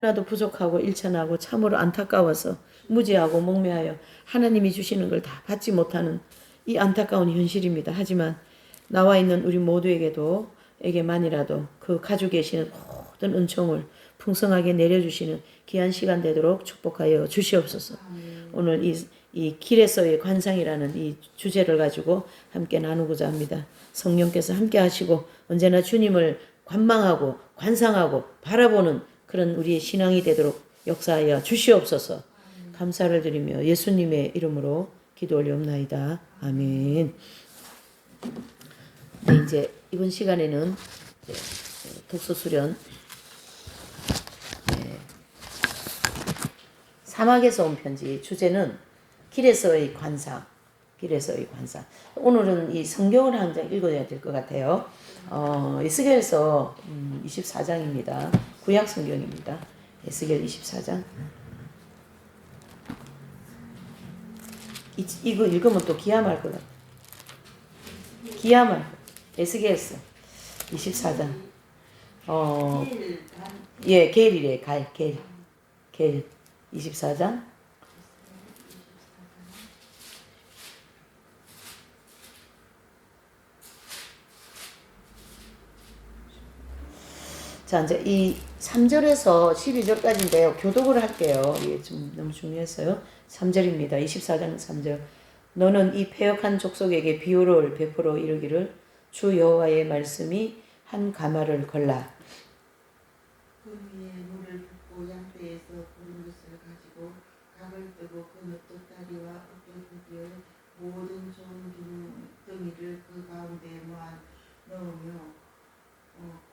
하나도 부족하고 일천하고 참으로 안타까워서 무지하고 목매하여 하나님이 주시는 걸 다 받지 못하는 이 안타까운 현실입니다. 하지만 나와 있는 우리 모두에게도 에게만이라도 그 가지고 계시는 모든 은총을 풍성하게 내려주시는 귀한 시간 되도록 축복하여 주시옵소서. 오늘 이 길에서의 관상이라는 이 주제를 가지고 함께 나누고자 합니다. 성령께서 함께 하시고 언제나 주님을 관망하고 관상하고 바라보는 그런 우리의 신앙이 되도록 역사하여 주시옵소서. 감사를 드리며 예수님의 이름으로 기도 올리옵나이다. 아멘. 네, 이제 이번 시간에는 독서 수련 사막에서 온 편지, 주제는 길에서의 관상. 길에서의 관상. 오늘은 이 성경을 한 장 읽어야 될 것 같아요. 에스겔서 24장입니다. 구약 성경입니다. 에스겔 24장. 이거 읽으면 또 기함할 것 같아. 기함할. 에스겔서 24장. 예, 겔이래. 겔 24장. 자, 이제 이 3절에서 12절까지인데요. 교독을 할게요. 이게 좀 너무 중요했어요. 3절입니다. 24장 3절. 너는 이 패역한 족속에게 비유를 베풀어 이르기를 주 여호와의 말씀이 한 가마를 걸라. 그 위에 물을 붓고 양떼에서 부른 것을 가지고 각을 뜨고 그 넉넉다리와 어깨 모든 좋은 덩이를 그 가운데 모아 넣으며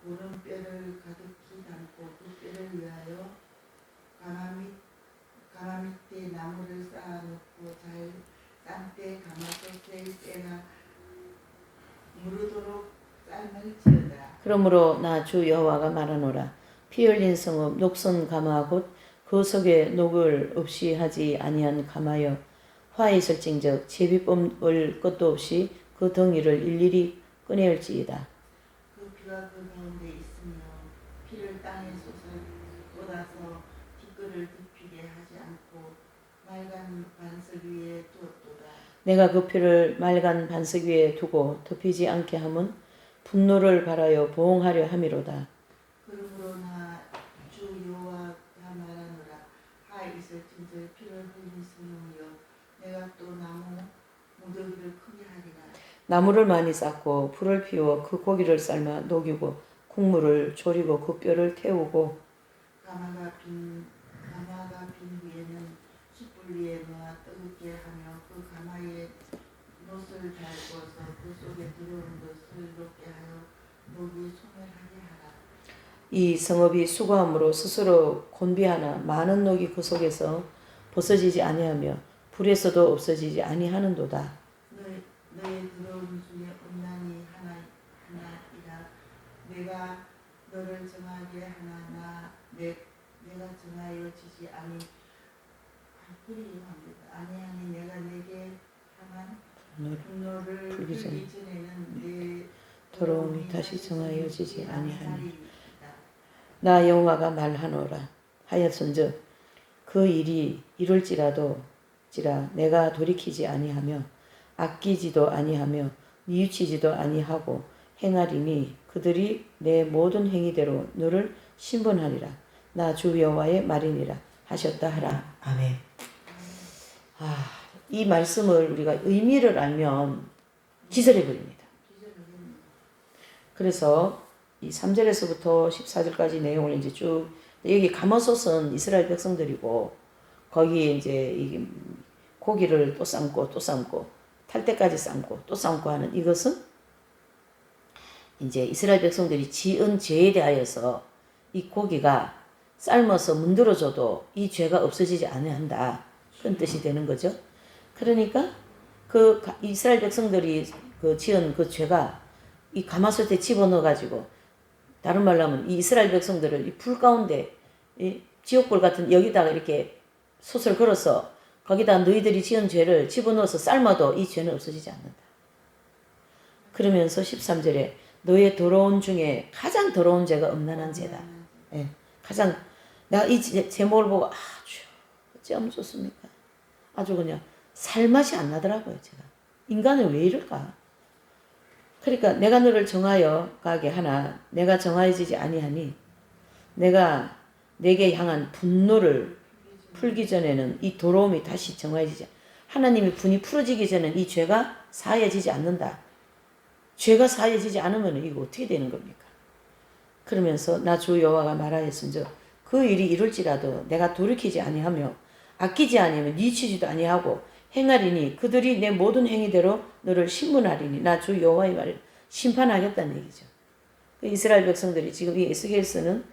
고른 뼈를 가득히 담고 그 뼈를 위하여 가마 밑에 나무를 쌓아놓고 잘 싼때 가마솥에 때가 무르도록 쌀을 지어다. 그러므로 나 주 여호와가 말하노라. 피 흘린 성읍 녹선 가마 곧 그 속에 녹을 없이 하지 아니한 가마여 화 있을진즉 제비 뽑을 것도 없이 그 덩이를 일일이 꺼내올지이다. 그 피가 그 가운데 있으며 피를 땅에 쏟아서 티끌을 덮이게 하지 않고 맑은 반석 위에 두었도다. 내가 그 피를 맑은 반석 위에 두고 덮이지 않게 함은 분노를 발하여 보응하려 함이로다. 그러므로 나 주 여호와가 말하노라. 하 있을진즉 피를 흘린 성령이여 내가 또 나무 무더기를 크게 하리라. 나무를 많이 쌓고 불을 피워 그 고기를 삶아 녹이고 국물을 졸이고 그 뼈를 태우고 가마가 빈 위에는 숯불 위에 놓아 뜨겁게 하며 그 가마에 놋을 달궈서 그 속에 들어온 것을 녹게 하여 녹이 소멸하게 하라. 이 성읍이 수고함으로 스스로 곤비하나 많은 녹이 그 속에서 벗어지지 아니하며 불에서도 없어지지 아니하는도다. 너의 들어온 중에 음란이 하나이라. 내가 너를 정하게 하나 내가 정하여지지 아니하니 내가 내게 향한 분노를 풀기 전에는 내 더러움이 다시 정하여지지 아니하니 나 여호와가 말하노라 하였은즉 그 일이 이룰지라도 내가 돌이키지 아니하며 아끼지도 아니하며 뉘우치지도 아니하고 행하리니 그들이 내 모든 행위대로 너를 신분하리라. 나 주 여호와의 말이니라 하셨다 하라. 아멘. 이 말씀을 우리가 의미를 알면 기절해버립니다. 그래서 이 3절에서부터 14절까지 내용을 이제 쭉 여기 가마솥은 이스라엘 백성들이고 거기에 이제 이 고기를 또 삶고 탈 때까지 삶고 또 삶고 하는 이것은 이제 이스라엘 백성들이 지은 죄에 대하여서 이 고기가 삶아서 문드러져도 이 죄가 없어지지 아니한다. 그런 뜻이 되는 거죠. 그러니까 그 이스라엘 백성들이 그 지은 그 죄가 이 가마솥에 집어넣어 가지고 다른 말로 하면 이 이스라엘 백성들을 이 불 가운데 이 지옥불 같은 여기다가 이렇게 솥을 걸어서 거기다 너희들이 지은 죄를 집어넣어서 삶아도 이 죄는 없어지지 않는다. 그러면서 13절에 너의 더러운 중에 가장 더러운 죄가 음란한 죄다. 예, 가장 내가 이 제목을 보고 아주 어찌하면 좋습니까? 아주 그냥 살맛이 안 나더라고요. 제가 인간은 왜 이럴까? 그러니까 내가 너를 정하여 가게 하나 내가 정하여지지 아니하니 내가 내게 향한 분노를 풀기 전에는 이 더러움이 다시 정하여지지 하나님의 분이 풀어지기 전에는 이 죄가 사해지지 않는다. 죄가 사해지지 않으면 이거 어떻게 되는 겁니까? 그러면서 나 주 여호와가 말하였은즉 그 일이 이룰지라도 내가 돌이키지 아니하며 아끼지 아니하며 니치지도 아니하고 행하리니 그들이 내 모든 행위대로 너를 신문하리니 나 주 여호와의 말을 심판하겠다는 얘기죠. 이스라엘 백성들이 지금 이 에스겔서는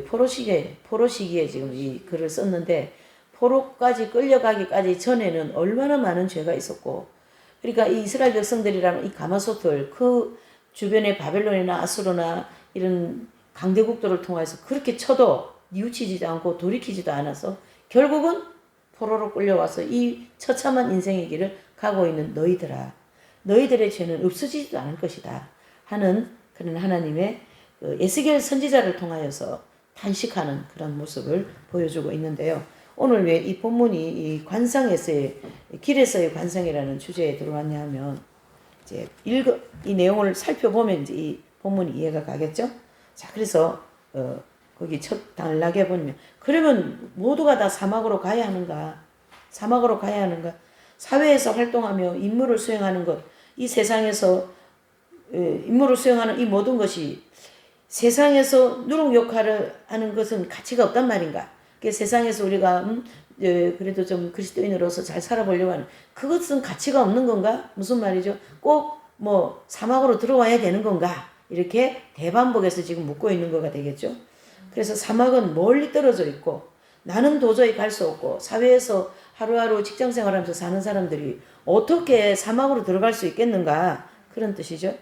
포로 시기에 지금 이 글을 썼는데 포로까지 끌려가기까지 전에는 얼마나 많은 죄가 있었고 그러니까 이 이스라엘 백성들이라는 이 가마솥을 그 주변의 바벨론이나 아수르나 이런 강대국들을 통해서 그렇게 쳐도 뉘우치지도 않고 돌이키지도 않아서 결국은 포로로 끌려와서 이 처참한 인생의 길을 가고 있는 너희들아 너희들의 죄는 없어지지도 않을 것이다 하는 그런 하나님의 에스겔 선지자를 통하여서 탄식하는 그런 모습을 보여주고 있는데요. 오늘 왜 이 본문이 이 관상에서의 길에서의 관상이라는 주제에 들어왔냐 하면 이제 이 내용을 살펴보면 이제 이 본문이 이해가 가겠죠? 자, 그래서 거기 첫 단락에 보면 그러면 모두가 다 사막으로 가야 하는가? 사막으로 가야 하는가? 사회에서 활동하며 임무를 수행하는 것, 이 세상에서 임무를 수행하는 이 모든 것이 세상에서 누룩 역할을 하는 것은 가치가 없단 말인가? 세상에서 우리가 그래도 좀 그리스도인으로서 잘 살아보려고 하는 그것은 가치가 없는 건가? 무슨 말이죠? 꼭 뭐 사막으로 들어와야 되는 건가? 이렇게 대반복해서 지금 묻고 있는 거가 되겠죠. 그래서 사막은 멀리 떨어져 있고 나는 도저히 갈 수 없고 사회에서 하루하루 직장 생활하면서 사는 사람들이 어떻게 사막으로 들어갈 수 있겠는가? 그런 뜻이죠.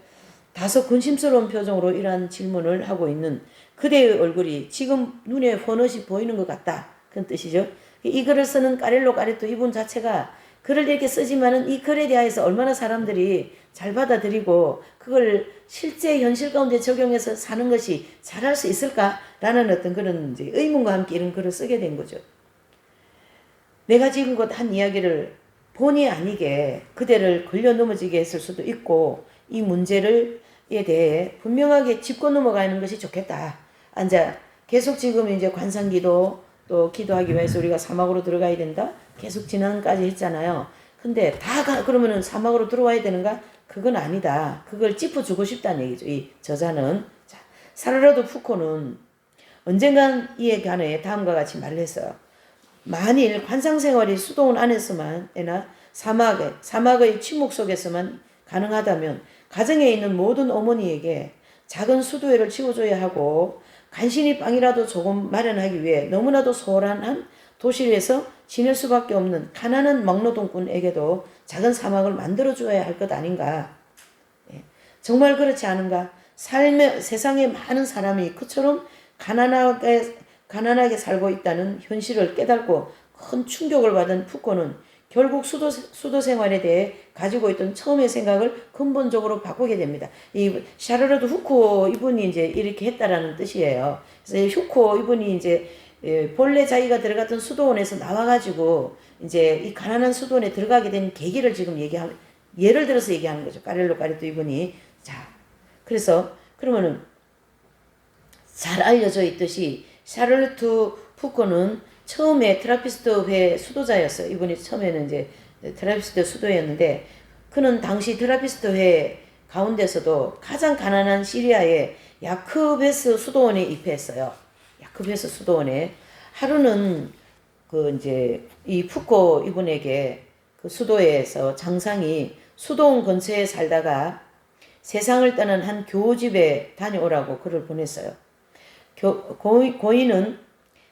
다소 근심스러운 표정으로 이러한 질문을 하고 있는 그대의 얼굴이 지금 눈에 훤히 보이는 것 같다. 그런 뜻이죠. 이 글을 쓰는 까렐로 까레토 이분 자체가 글을 이렇게 쓰지만은 이 글에 대해서 얼마나 사람들이 잘 받아들이고 그걸 실제 현실 가운데 적용해서 사는 것이 잘할 수 있을까라는 어떤 그런 이제 의문과 함께 이런 글을 쓰게 된 거죠. 내가 지금껏 한 이야기를 본의 아니게 그대를 걸려 넘어지게 했을 수도 있고 이 문제에 대해 분명하게 짚고 넘어가는 것이 좋겠다. 앉아 계속 지금 이제 관상기도 또 기도하기 위해서 우리가 사막으로 들어가야 된다. 계속 지난까지 했잖아요. 근데 그러면은 사막으로 들어와야 되는가? 그건 아니다. 그걸 짚어주고 싶다는 얘기죠. 이 저자는. 자, 사르라도 푸코는 언젠간 이에 관해 다음과 같이 말을 했어요. 만일 관상생활이 수도원 안에서만이나 사막의 침묵 속에서만 가능하다면 가정에 있는 모든 어머니에게 작은 수도회를 치워줘야 하고 간신히 빵이라도 조금 마련하기 위해 너무나도 소란한 도시에서 지낼 수밖에 없는 가난한 막노동꾼에게도 작은 사막을 만들어줘야 할 것 아닌가. 정말 그렇지 않은가? 세상에 많은 사람이 그처럼 가난하게 살고 있다는 현실을 깨닫고 큰 충격을 받은 푸코는 결국 수도 생활에 대해 가지고 있던 처음의 생각을 근본적으로 바꾸게 됩니다. 이 샤르르드 후코 이분이 이제 이렇게 했다라는 뜻이에요. 그래서 후코 이분이 이제 본래 자기가 들어갔던 수도원에서 나와가지고 이제 이 가난한 수도원에 들어가게 된 계기를 지금 예를 들어서 얘기하는 거죠. 까렐로 까레토 이분이. 자, 그래서 그러면은 잘 알려져 있듯이 샤를르트 푸코는 처음에 트라피스트 회 수도자였어요. 이분이 처음에는 이제 트라피스트 수도였는데 그는 당시 트라피스트 회 가운데서도 가장 가난한 시리아의 야크베스 수도원에 입회했어요. 야크베스 수도원에 하루는 그 이제 이 푸코 이분에게 그 수도에서 장상이 수도원 근처에 살다가 세상을 떠난 한 교우집에 다녀오라고 글을 보냈어요. 고인은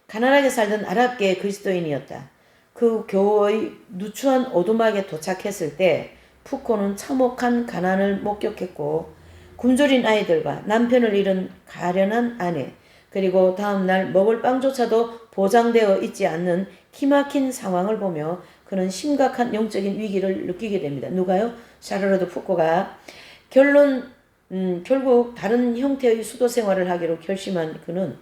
가난하게 살던 아랍계 그리스도인이었다. 그 교우의 누추한 오두막에 도착했을 때 푸코는 참혹한 가난을 목격했고 굶주린 아이들과 남편을 잃은 가련한 아내 그리고 다음날 먹을 빵조차도 보장되어 있지 않는 기막힌 상황을 보며 그는 심각한 영적인 위기를 느끼게 됩니다. 누가요? 샤르르드 푸코가 결국 다른 형태의 수도 생활을 하기로 결심한 그는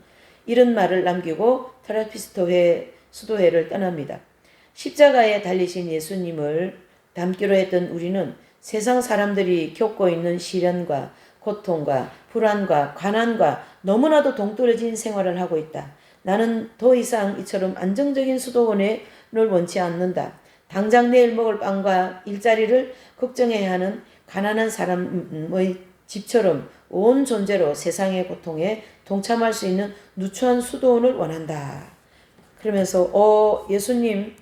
이런 말을 남기고 트라피스트 수도회를 떠납니다. 십자가에 달리신 예수님을 닮기로 했던 우리는 세상 사람들이 겪고 있는 시련과 고통과 불안과 가난과 너무나도 동떨어진 생활을 하고 있다. 나는 더 이상 이처럼 안정적인 수도원을 원치 않는다. 당장 내일 먹을 빵과 일자리를 걱정해야 하는 가난한 사람의 집처럼 온 존재로 세상의 고통에 동참할 수 있는 누추한 수도원을 원한다. 그러면서 예수님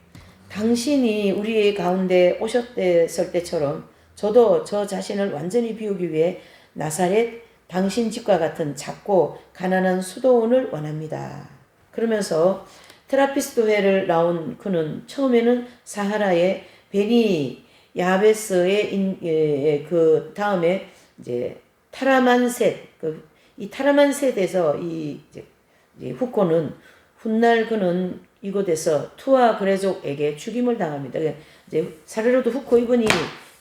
당신이 우리 가운데 오셨을 때처럼 저도 저 자신을 완전히 비우기 위해 나사렛 당신 집과 같은 작고 가난한 수도원을 원합니다. 그러면서 트라피스트 회를 나온 그는 처음에는 사하라의 베니 야베스의 그 다음에 이제 타라만셋 이 타라만셋에서 이제 후코는 훗날 그는 이곳에서 투아 그레족에게 죽임을 당합니다. 이제 사례로도 후코 이분이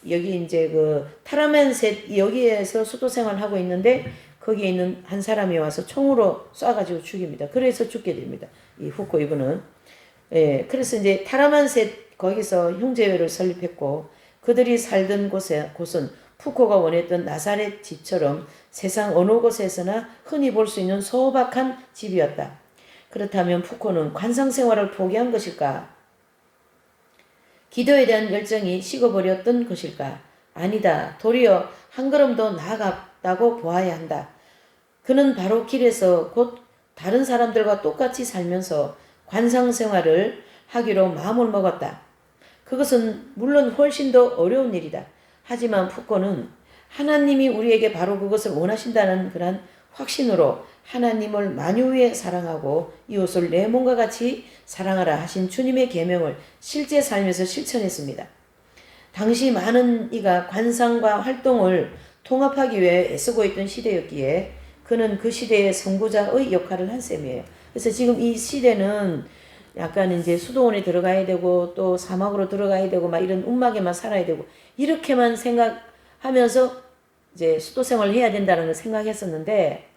여기 이제 그 타라만셋 여기에서 수도 생활하고 있는데 거기에 있는 한 사람이 와서 총으로 쏴가지고 죽입니다. 그래서 죽게 됩니다. 이 후코 이분은. 그래서 이제 타라만셋 거기서 형제회를 설립했고 그들이 살던 곳은 푸코가 원했던 나사렛 집처럼 세상 어느 곳에서나 흔히 볼 수 있는 소박한 집이었다. 그렇다면 푸코는 관상 생활을 포기한 것일까? 기도에 대한 열정이 식어버렸던 것일까? 아니다. 도리어 한 걸음 더 나아갔다고 보아야 한다. 그는 바로 길에서 곧 다른 사람들과 똑같이 살면서 관상 생활을 하기로 마음을 먹었다. 그것은 물론 훨씬 더 어려운 일이다. 하지만 푸코는 하나님이 우리에게 바로 그것을 원하신다는 그런 확신으로 하나님을 만유에 사랑하고 이웃을 내 몸과 같이 사랑하라 하신 주님의 계명을 실제 삶에서 실천했습니다. 당시 많은 이가 관상과 활동을 통합하기 위해 애쓰고 있던 시대였기에 그는 그 시대의 선구자의 역할을 한 셈이에요. 그래서 지금 이 시대는 약간 이제 수도원에 들어가야 되고 또 사막으로 들어가야 되고 막 이런 움막에만 살아야 되고 이렇게만 생각하면서 이제 수도 생활을 해야 된다는 걸 생각했었는데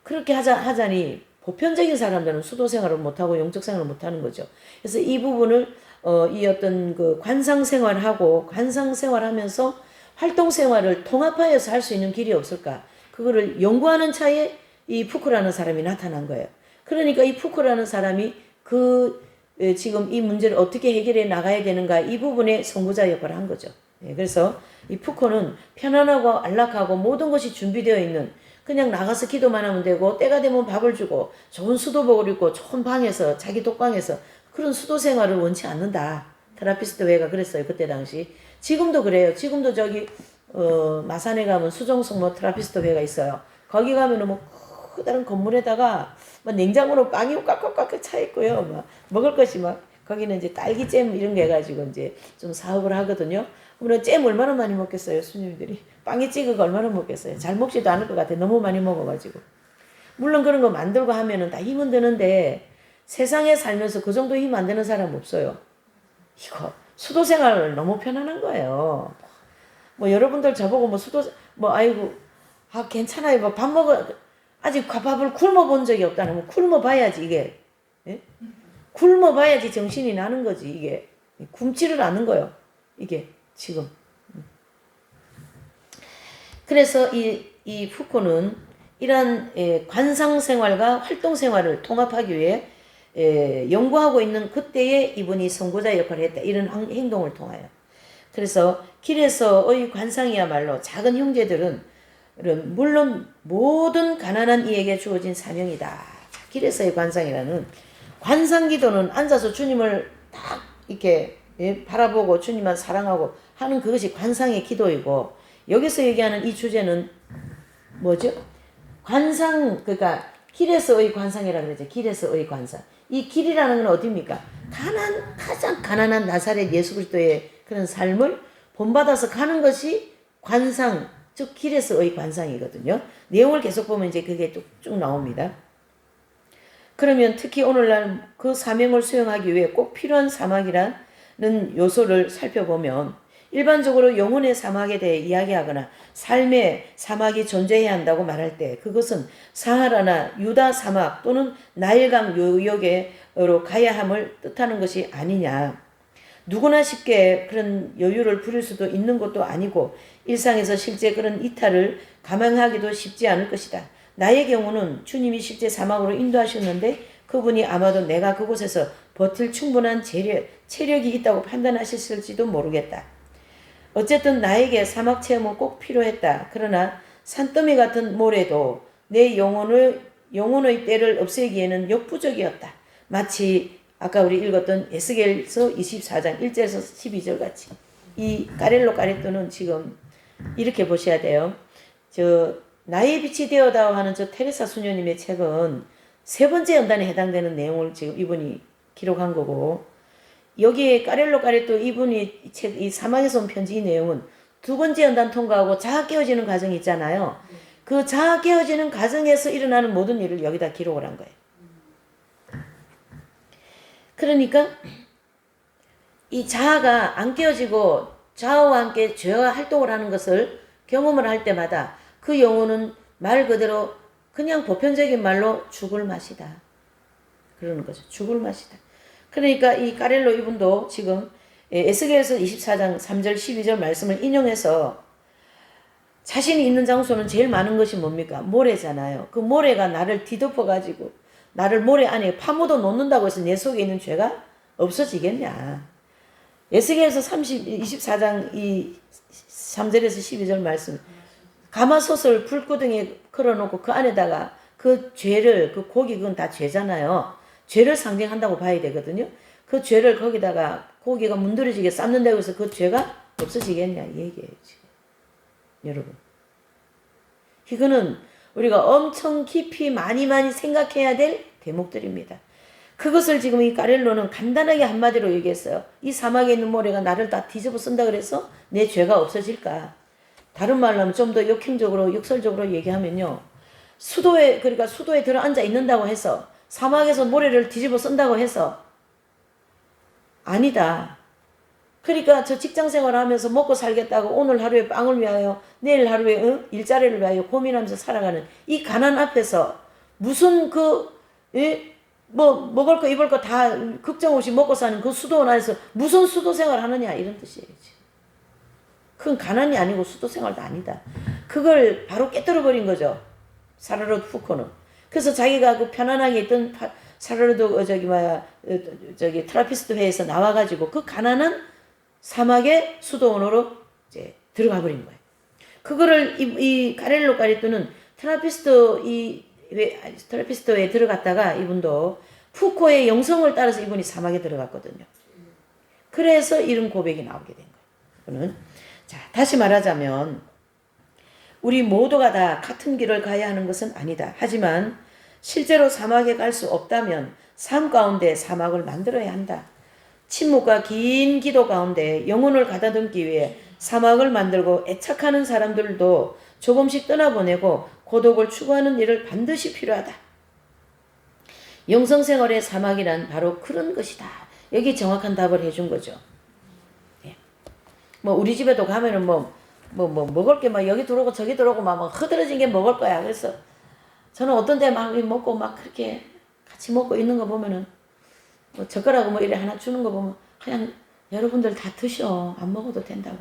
그렇게 하자니 보편적인 사람들은 수도 생활을 못하고 영적 생활을 못하는 거죠. 그래서 이 부분을 이 어떤 그 관상 생활하고 관상 생활하면서 활동 생활을 통합하여서 할 수 있는 길이 없을까? 그거를 연구하는 차에 이 푸코라는 사람이 나타난 거예요. 그러니까 이 푸코라는 사람이 지금 이 문제를 어떻게 해결해 나가야 되는가 이 부분에 선구자 역할을 한 거죠. 그래서 이 푸코는 편안하고 안락하고 모든 것이 준비되어 있는 그냥 나가서 기도만 하면 되고 때가 되면 밥을 주고 좋은 수도복을 입고 좋은 방에서 자기 독방에서 그런 수도 생활을 원치 않는다. 트라피스트 회가 그랬어요. 그때 당시. 지금도 그래요. 지금도 저기 마산에 가면 수정성모 트라피스트 회가 있어요. 거기 가면은 뭐 커다란 건물에다가 막 냉장고로 빵이 꽉꽉꽉 차 있고요. 막 먹을 것이 막 거기는 이제 딸기잼 이런 게 해가지고 이제 좀 사업을 하거든요. 그러면 잼 얼마나 많이 먹겠어요, 수녀님들이. 빵에 찍어가 얼마나 먹겠어요. 잘 먹지도 않을 것 같아. 너무 많이 먹어가지고. 물론 그런 거 만들고 하면은 다 힘은 드는데 세상에 살면서 그 정도 힘 안 드는 사람 없어요. 이거 수도 생활 너무 편안한 거예요. 뭐 여러분들 저보고 뭐 수도 뭐 아이고 괜찮아요. 뭐 밥 먹어 아직 밥을 굶어 본 적이 없다는 뭐 굶어 봐야지 이게. 예? 굶어 봐야지 정신이 나는 거지 이게. 굶지를 않은 거예요. 이게 지금. 그래서 이 푸코는 이러한 관상 생활과 활동 생활을 통합하기 위해 연구하고 있는 그때에 이분이 선구자 역할을 했다. 이런 행동을 통하여. 그래서 길에서의 관상이야말로 작은 형제들은 물론 모든 가난한 이에게 주어진 사명이다. 길에서의 관상이라는 관상 기도는 앉아서 주님을 딱 이렇게 바라보고 주님만 사랑하고 하는 그것이 관상의 기도이고 여기서 얘기하는 이 주제는 뭐죠? 관상 그러니까 길에서의 관상이라고 그러죠. 길에서의 관상. 이 길이라는 건 어디입니까? 가장 가난한 나사렛 예수 그리스도의 그런 삶을 본받아서 가는 것이 관상, 즉 길에서의 관상이거든요. 내용을 계속 보면 이제 그게 쭉 나옵니다. 그러면 특히 오늘날 그 사명을 수행하기 위해 꼭 필요한 사막이라는 요소를 살펴보면 일반적으로 영혼의 사막에 대해 이야기하거나 삶의 사막이 존재해야 한다고 말할 때 그것은 사하라나 유다 사막 또는 나일강 요역으로 가야 함을 뜻하는 것이 아니냐. 누구나 쉽게 그런 여유를 부릴 수도 있는 것도 아니고 일상에서 실제 그런 이탈을 감행하기도 쉽지 않을 것이다. 나의 경우는 주님이 실제 사막으로 인도하셨는데 그분이 아마도 내가 그곳에서 버틸 충분한 체력이 있다고 판단하셨을지도 모르겠다. 어쨌든 나에게 사막 체험은 꼭 필요했다. 그러나 산더미 같은 모래도 내 영혼의 때를 없애기에는 역부족이었다. 마치 아까 우리 읽었던 에스겔서 24장 1절에서 12절 같이. 이 까렐로 까레토는 지금 이렇게 보셔야 돼요. 나의 빛이 되어다오 하는 저 테레사 수녀님의 책은 세 번째 연단에 해당되는 내용을 지금 이분이 기록한 거고, 여기에 까렐로 까레토 이분이 이 사막에서 온 편지 이 내용은 두 번째 연단 통과하고 자아 깨어지는 과정이 있잖아요. 그 자아 깨어지는 과정에서 일어나는 모든 일을 여기다 기록을 한 거예요. 그러니까 이 자아가 안 깨어지고 자아와 함께 죄와 활동을 하는 것을 경험을 할 때마다 그 영혼은 말 그대로 그냥 보편적인 말로 죽을 맛이다. 그러는 거죠. 죽을 맛이다. 그러니까 이 까렐로 이분도 지금 에스겔서 24장 3절 12절 말씀을 인용해서 자신이 있는 장소는 제일 많은 것이 뭡니까? 모래잖아요. 그 모래가 나를 뒤덮어가지고 나를 모래 안에 파묻어 놓는다고 해서 내 속에 있는 죄가 없어지겠냐. 에스겔서 24장 이 3절에서 12절 말씀. 가마솥을 불구덩이에 걸어놓고 그 안에다가 그 죄를, 그 고기 그건 다 죄잖아요. 죄를 상징한다고 봐야 되거든요. 그 죄를 거기다가 고기가 문드러지게 삶는다고 해서 그 죄가 없어지겠냐 이 얘기예요 지금. 여러분. 이거는 우리가 엄청 깊이 많이 생각해야 될 대목들입니다. 그것을 지금 이 까렐로는 간단하게 한마디로 얘기했어요. 이 사막에 있는 모래가 나를 다 뒤집어 쓴다 그래서 내 죄가 없어질까? 다른 말로 하면 좀 더 역행적으로 역설적으로 얘기하면요. 그러니까 수도에 들어앉아 있는다고 해서 사막에서 모래를 뒤집어 쓴다고 해서 아니다. 그러니까 저 직장 생활하면서 먹고 살겠다고 오늘 하루에 빵을 위하여 내일 하루에 일자리를 위하여 고민하면서 살아가는 이 가난 앞에서 무슨 먹을 거 입을 거 다 걱정 없이 먹고 사는 그 수도 안에서 무슨 수도 생활 하느냐 이런 뜻이에요. 그건 가난이 아니고 수도 생활도 아니다. 그걸 바로 깨뜨려 버린 거죠. 사르르 푸코는. 그래서 자기가 그 편안하게 있던 사르르도 트라피스트 회에서 나와가지고 그 가난한 사막의 수도원으로 이제 들어가 버린 거예요. 그거를 이 까렐로 까레토는 트라피스트에 들어갔다가 이분도 푸코의 영성을 따라서 이분이 사막에 들어갔거든요. 그래서 이런 고백이 나오게 된 거예요. 자, 다시 말하자면 우리 모두가 다 같은 길을 가야 하는 것은 아니다. 하지만 실제로 사막에 갈 수 없다면 삶 가운데 사막을 만들어야 한다. 침묵과 긴 기도 가운데 영혼을 가다듬기 위해 사막을 만들고 애착하는 사람들도 조금씩 떠나보내고 고독을 추구하는 일을 반드시 필요하다. 영성생활의 사막이란 바로 그런 것이다. 여기 정확한 답을 해준 거죠. 예. 우리 집에도 가면은 먹을 게 막 여기 들어오고 저기 들어오고 막 흐드러진 게 먹을 거야. 그래서 저는 어떤 데 막 먹고 막 그렇게 같이 먹고 있는 거 보면은 젓가락 이래 하나 주는 거 보면 그냥 여러분들 다 드셔. 안 먹어도 된다고.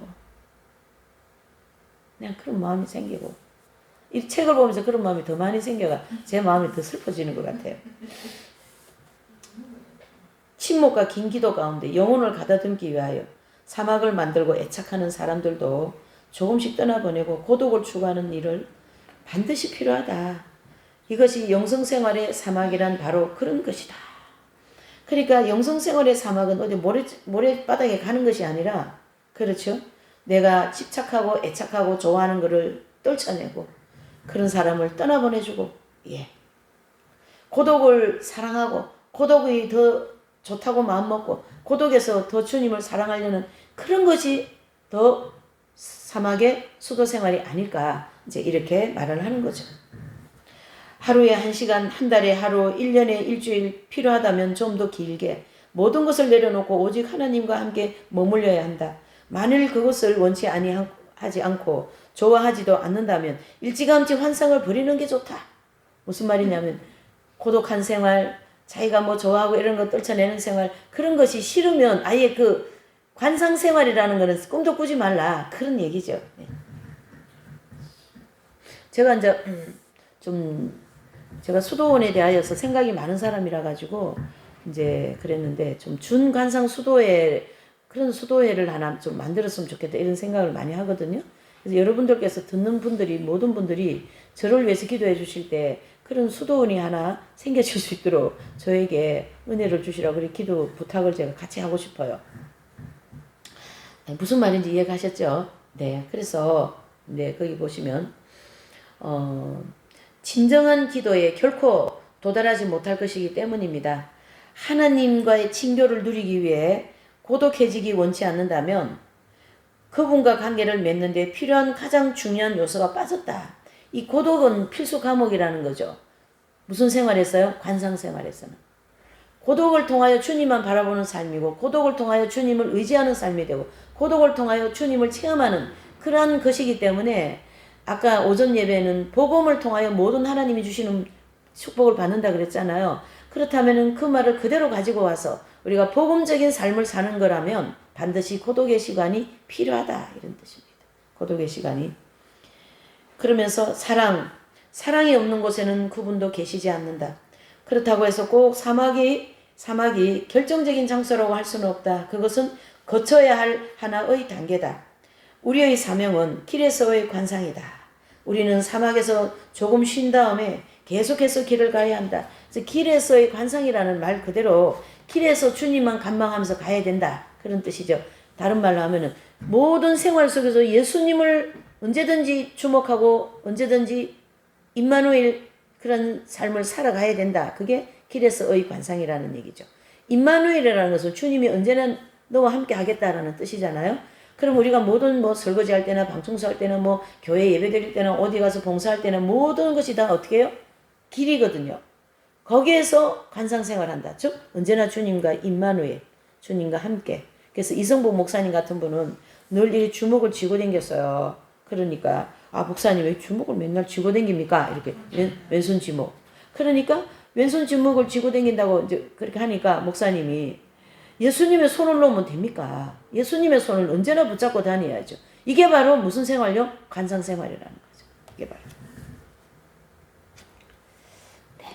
그냥 그런 마음이 생기고 이 책을 보면서 그런 마음이 더 많이 생겨가 제 마음이 더 슬퍼지는 것 같아요. 침묵과 긴 기도 가운데 영혼을 가다듬기 위하여 사막을 만들고 애착하는 사람들도 조금씩 떠나보내고 고독을 추구하는 일을 반드시 필요하다. 이것이 영성생활의 사막이란 바로 그런 것이다. 그러니까 영성생활의 사막은 어디 모래바닥에 가는 것이 아니라 그렇죠. 내가 집착하고 애착하고 좋아하는 것을 떨쳐내고 그런 사람을 떠나보내주고 고독을 사랑하고 고독이 더 좋다고 마음먹고 고독에서 더 주님을 사랑하려는 그런 것이 더 사막의 수도생활이 아닐까 이제 이렇게 말을 하는 거죠. 하루에 1시간, 한 달에 하루, 1년에 일주일 필요하다면 좀 더 길게 모든 것을 내려놓고 오직 하나님과 함께 머물러야 한다. 만일 그것을 원치 아니하지 않고 좋아하지도 않는다면 일찌감치 환상을 버리는 게 좋다. 무슨 말이냐면 고독한 생활, 자기가 뭐 좋아하고 이런 거 떨쳐내는 생활, 그런 것이 싫으면 아예 그 관상 생활이라는 거는 꿈도 꾸지 말라. 그런 얘기죠. 제가 이제 좀 제가 수도원에 대하여서 생각이 많은 사람이라 가지고 이제 그랬는데 좀 준관상 수도회, 그런 수도회를 하나 좀 만들었으면 좋겠다 이런 생각을 많이 하거든요. 그래서 여러분들께서 듣는 분들이, 모든 분들이 저를 위해서 기도해 주실 때 그런 수도원이 하나 생겨질 수 있도록 저에게 은혜를 주시라고 그렇게 기도 부탁을 제가 같이 하고 싶어요. 무슨 말인지 이해가셨죠? 네. 그래서 네, 거기 보시면 진정한 기도에 결코 도달하지 못할 것이기 때문입니다. 하나님과의 친교를 누리기 위해 고독해지기 원치 않는다면 그분과 관계를 맺는 데 필요한 가장 중요한 요소가 빠졌다. 이 고독은 필수 과목이라는 거죠. 무슨 생활에서요? 관상 생활에서는. 고독을 통하여 주님만 바라보는 삶이고 고독을 통하여 주님을 의지하는 삶이 되고 고독을 통하여 주님을 체험하는 그러한 것이기 때문에 아까 오전 예배는 복음을 통하여 모든 하나님이 주시는 축복을 받는다 그랬잖아요. 그렇다면 그 말을 그대로 가지고 와서 우리가 복음적인 삶을 사는 거라면 반드시 고독의 시간이 필요하다 이런 뜻입니다. 고독의 시간이. 그러면서 사랑이 없는 곳에는 그분도 계시지 않는다. 그렇다고 해서 꼭 사막이 결정적인 장소라고 할 수는 없다. 그것은 거쳐야 할 하나의 단계다. 우리의 사명은 길에서의 관상이다. 우리는 사막에서 조금 쉰 다음에 계속해서 길을 가야 한다. 그래서 길에서의 관상이라는 말 그대로 길에서 주님만 감망하면서 가야 된다. 그런 뜻이죠. 다른 말로 하면은 모든 생활 속에서 예수님을 언제든지 주목하고 언제든지 임마누엘 그런 삶을 살아가야 된다. 그게 길에서의 관상이라는 얘기죠. 임마누엘이라는 것은 주님이 언제나 너와 함께 하겠다라는 뜻이잖아요. 그럼 우리가 모든 뭐 설거지 할 때나 방청소 할 때나 뭐 교회 예배 드릴 때나 어디 가서 봉사할 때나 모든 것이 다 어떻게 해요? 길이거든요. 거기에서 관상 생활한다. 즉 언제나 주님과 임마누엘, 주님과 함께. 그래서 이성복 목사님 같은 분은 늘 이 주먹을 쥐고 댕겼어요. 그러니까 목사님 왜 주먹을 맨날 쥐고 댕깁니까? 이렇게 왼손 쥐목. 그러니까 왼손 쥐목을 쥐고 댕긴다고 이제 그렇게 하니까 목사님이 예수님의 손을 놓으면 됩니까? 예수님의 손을 언제나 붙잡고 다녀야죠. 이게 바로 무슨 생활요? 관상 생활이라는 거죠. 이게 바로. 네.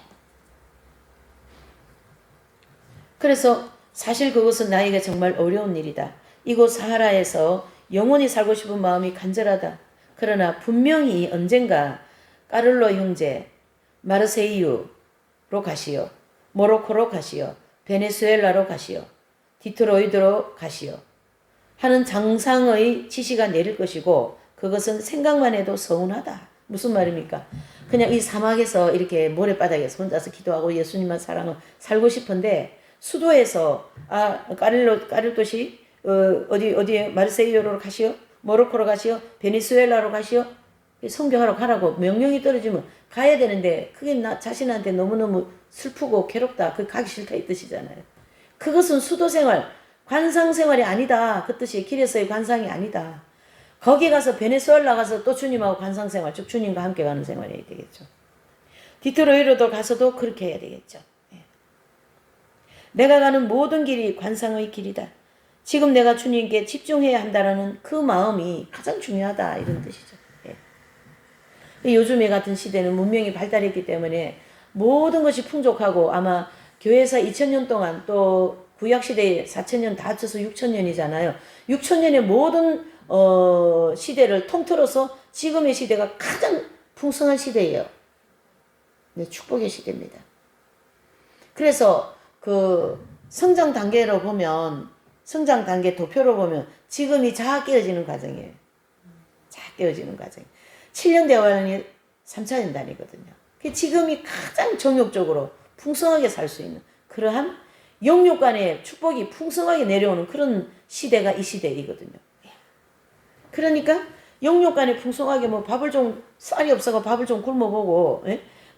그래서 사실 그것은 나에게 정말 어려운 일이다. 이곳 사하라에서 영원히 살고 싶은 마음이 간절하다. 그러나 분명히 언젠가 까를로 형제, 마르세유로 가시오. 모로코로 가시오. 베네수엘라로 가시오. 디트로이드로 가시오. 하는 장상의 지시가 내릴 것이고 그것은 생각만 해도 서운하다. 무슨 말입니까? 그냥 이 사막에서 이렇게 모래바닥에서 혼자서 기도하고 예수님만 사랑하고 살고 싶은데 수도에서 까를도시 어디 마르세유로 가시오. 모로코로 가시오. 베네수엘라로 가시오. 선교하러 가라고 명령이 떨어지면 가야 되는데 그게 나 자신한테 너무너무 슬프고 괴롭다. 그 가기 싫다 이 뜻이잖아요. 그것은 수도생활, 관상생활이 아니다. 그 뜻이 길에서의 관상이 아니다. 거기 가서 베네수엘라 가서 또 주님하고 관상생활, 즉 주님과 함께 가는 생활이 해야 되겠죠. 디트로이로도 가서도 그렇게 해야 되겠죠. 내가 가는 모든 길이 관상의 길이다. 지금 내가 주님께 집중해야 한다는 그 마음이 가장 중요하다. 이런 뜻이죠. 요즘에 같은 시대는 문명이 발달했기 때문에 모든 것이 풍족하고 아마 교회에서 2000년 동안 또 구약시대에 4000년 다 합쳐서 6000년이잖아요. 6000년의 모든 시대를 통틀어서 지금의 시대가 가장 풍성한 시대예요. 네, 축복의 시대입니다. 그래서 그 성장 단계로 보면 성장 단계 도표로 보면 지금이 자아 깨어지는 과정이에요. 자아 깨어지는 과정. 7년 대화년이 3차년 단위거든요. 지금이 가장 정욕적으로 풍성하게 살 수 있는 그러한 영육 간의 축복이 풍성하게 내려오는 그런 시대가 이 시대이거든요. 그러니까 영육 간에 풍성하게 뭐 밥을 좀 쌀이 없어서 밥을 좀 굶어보고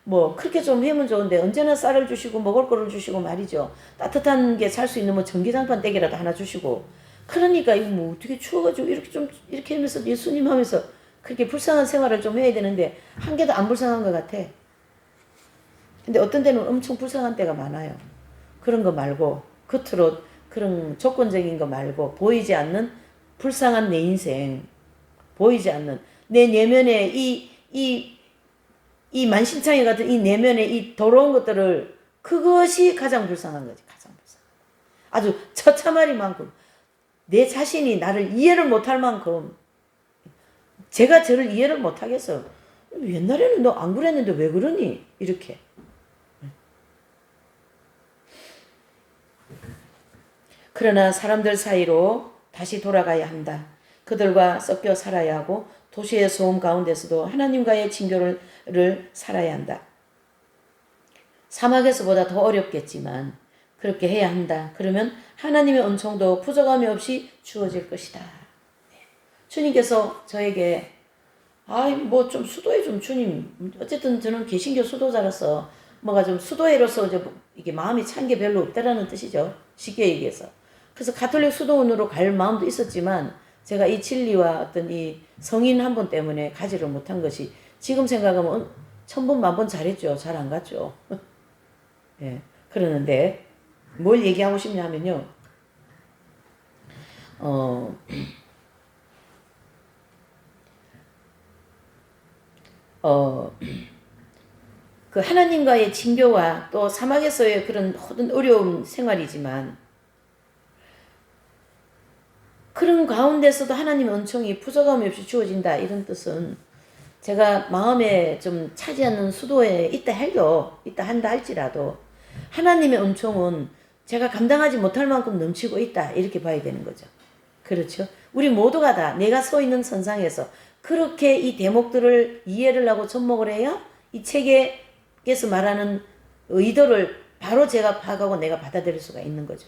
뭐 그렇게 좀 하면 좋은데 언제나 쌀을 주시고 먹을 거를 주시고 말이죠. 따뜻한 게 살 수 있는 뭐 전기장판 떼기라도 하나 주시고 그러니까 이거 뭐 어떻게 추워가지고 이렇게 좀 이렇게 하면서 예수님 하면서 그렇게 불쌍한 생활을 좀 해야 되는데 한 개도 안 불쌍한 것 같아. 근데 어떤 데는 엄청 불쌍한 때가 많아요. 그런 거 말고 겉으로 그런 조건적인 거 말고 보이지 않는 불쌍한 내 인생, 보이지 않는 내 내면에 이 만신창이 같은 이 내면에 이 더러운 것들을 그것이 가장 불쌍한 거지. 가장 불쌍한. 아주 처참하리만큼 내 자신이 나를 이해를 못할 만큼 제가 저를 이해를 못하겠어. 옛날에는 너 안 그랬는데 왜 그러니? 이렇게. 그러나 사람들 사이로 다시 돌아가야 한다. 그들과 섞여 살아야 하고 도시의 소음 가운데서도 하나님과의 친교를 살아야 한다. 사막에서보다 더 어렵겠지만 그렇게 해야 한다. 그러면 하나님의 은총도 부족함이 없이 주어질 것이다. 주님께서 저에게 뭐 좀 수도해 좀 주님. 어쨌든 저는 개신교 수도자로서 뭐가 좀 수도회로서 이제 이게 마음이 찬 게 별로 없다라는 뜻이죠. 쉽게 얘기해서. 그래서 가톨릭 수도원으로 갈 마음도 있었지만 제가 이 진리와 어떤 이 성인 한 분 때문에 가지를 못한 것이 지금 생각하면 천번 만번 잘했죠. 잘 안 갔죠. 예. 그러는데 뭘 얘기하고 싶냐면요. 그 하나님과의 친교와 또 사막에서의 그런 모든 어려운 생활이지만 그런 가운데서도 하나님의 은총이 부족함이 없이 주어진다. 이런 뜻은 제가 마음에 좀 차지 않는 수도에 있다 한다 할지라도 하나님의 은총은 제가 감당하지 못할 만큼 넘치고 있다. 이렇게 봐야 되는 거죠. 그렇죠? 우리 모두가 다 내가 서 있는 선상에서 그렇게 이 대목들을 이해를 하고 접목을 해야 이 책에서 말하는 의도를 바로 제가 파악하고 내가 받아들일 수가 있는 거죠.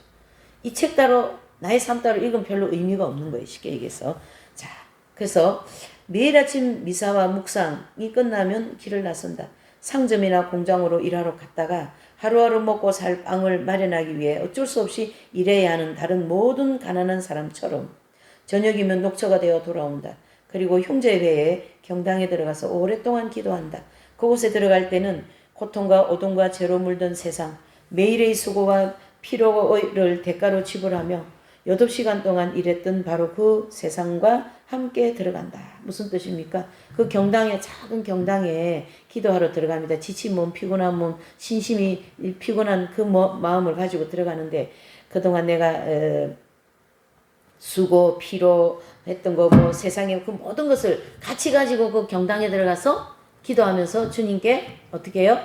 이 책 따로 나의 삶 따로 읽으면 별로 의미가 없는 거예요. 쉽게 얘기해서. 자, 그래서 매일 아침 미사와 묵상이 끝나면 길을 나선다. 상점이나 공장으로 일하러 갔다가 하루하루 먹고 살 빵을 마련하기 위해 어쩔 수 없이 일해야 하는 다른 모든 가난한 사람처럼 저녁이면 녹초가 되어 돌아온다. 그리고 형제회에 경당에 들어가서 오랫동안 기도한다. 그곳에 들어갈 때는 고통과 어둠과 죄로 물든 세상, 매일의 수고와 피로를 대가로 지불하며 8시간 동안 일했던 바로 그 세상과 함께 들어간다. 무슨 뜻입니까? 그 경당에, 작은 경당에 기도하러 들어갑니다. 지친 몸, 피곤한 몸, 신심이 피곤한 그 마음을 가지고 들어가는데 그동안 내가 수고, 피로 했던 거, 뭐 세상의 그 모든 것을 같이 가지고 그 경당에 들어가서 기도하면서 주님께 어떻게 해요?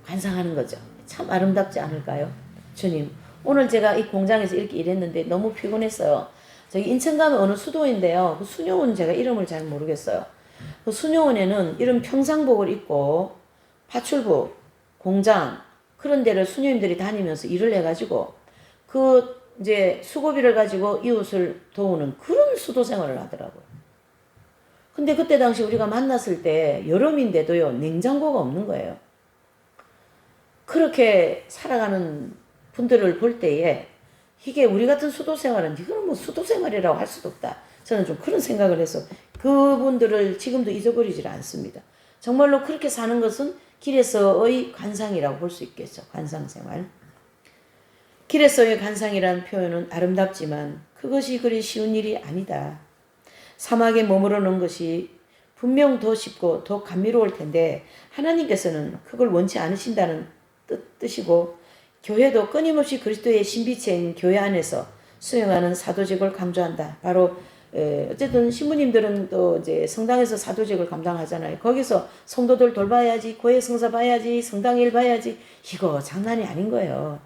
관상하는 거죠. 참 아름답지 않을까요? 주님, 오늘 제가 이 공장에서 이렇게 일했는데 너무 피곤했어요. 저기 인천 가면 어느 수도인데요. 그 수녀원 제가 이름을 잘 모르겠어요. 그 수녀원에는 이런 평상복을 입고 파출부, 공장 그런 데를 수녀님들이 다니면서 일을 해가지고 그 이제 수고비를 가지고 이웃을 도우는 그런 수도 생활을 하더라고요. 근데 그때 당시 우리가 만났을 때 여름인데도요, 냉장고가 없는 거예요. 그렇게 살아가는 분들을 볼 때에 이게 우리 같은 수도 생활은 이거는 뭐 수도 생활이라고 할 수도 없다. 저는 좀 그런 생각을 해서 그분들을 지금도 잊어버리질 않습니다. 정말로 그렇게 사는 것은 길에서의 관상이라고 볼 수 있겠죠. 관상 생활. 길에서의 관상이라는 표현은 아름답지만 그것이 그리 쉬운 일이 아니다. 사막에 머무르 놓은 것이 분명 더 쉽고 더 감미로울 텐데 하나님께서는 그걸 원치 않으신다는 뜻이고 교회도 끊임없이 그리스도의 신비체인 교회 안에서 수행하는 사도직을 강조한다. 바로 어쨌든 신부님들은 또 이제 성당에서 사도직을 감당하잖아요. 거기서 성도들 돌봐야지, 교회 성사 봐야지, 성당 일 봐야지. 이거 장난이 아닌 거예요.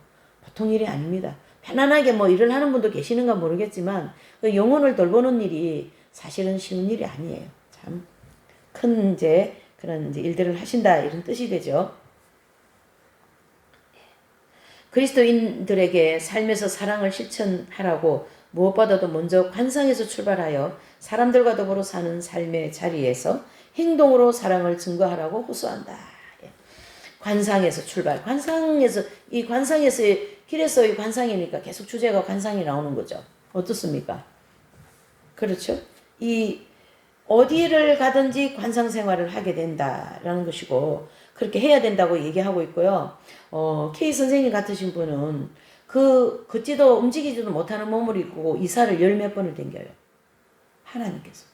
보통 일이 아닙니다. 편안하게 뭐 일을 하는 분도 계시는가 모르겠지만 그 영혼을 돌보는 일이 사실은 쉬운 일이 아니에요. 참 큰 이제 그런 이제 일들을 하신다 이런 뜻이 되죠. 그리스도인들에게 삶에서 사랑을 실천하라고 무엇보다도 먼저 관상에서 출발하여 사람들과 더불어 사는 삶의 자리에서 행동으로 사랑을 증거하라고 호소한다. 관상에서 출발. 관상에서 이 관상에서의 길에서의 관상이니까 계속 주제가 관상이 나오는 거죠. 어떻습니까? 그렇죠? 이 어디를 가든지 관상 생활을 하게 된다라는 것이고 그렇게 해야 된다고 얘기하고 있고요. K 선생님 같으신 분은 걷지도 움직이지도 못하는 몸을 입고 이사를 열 몇 번을 댕겨요. 하나님께서.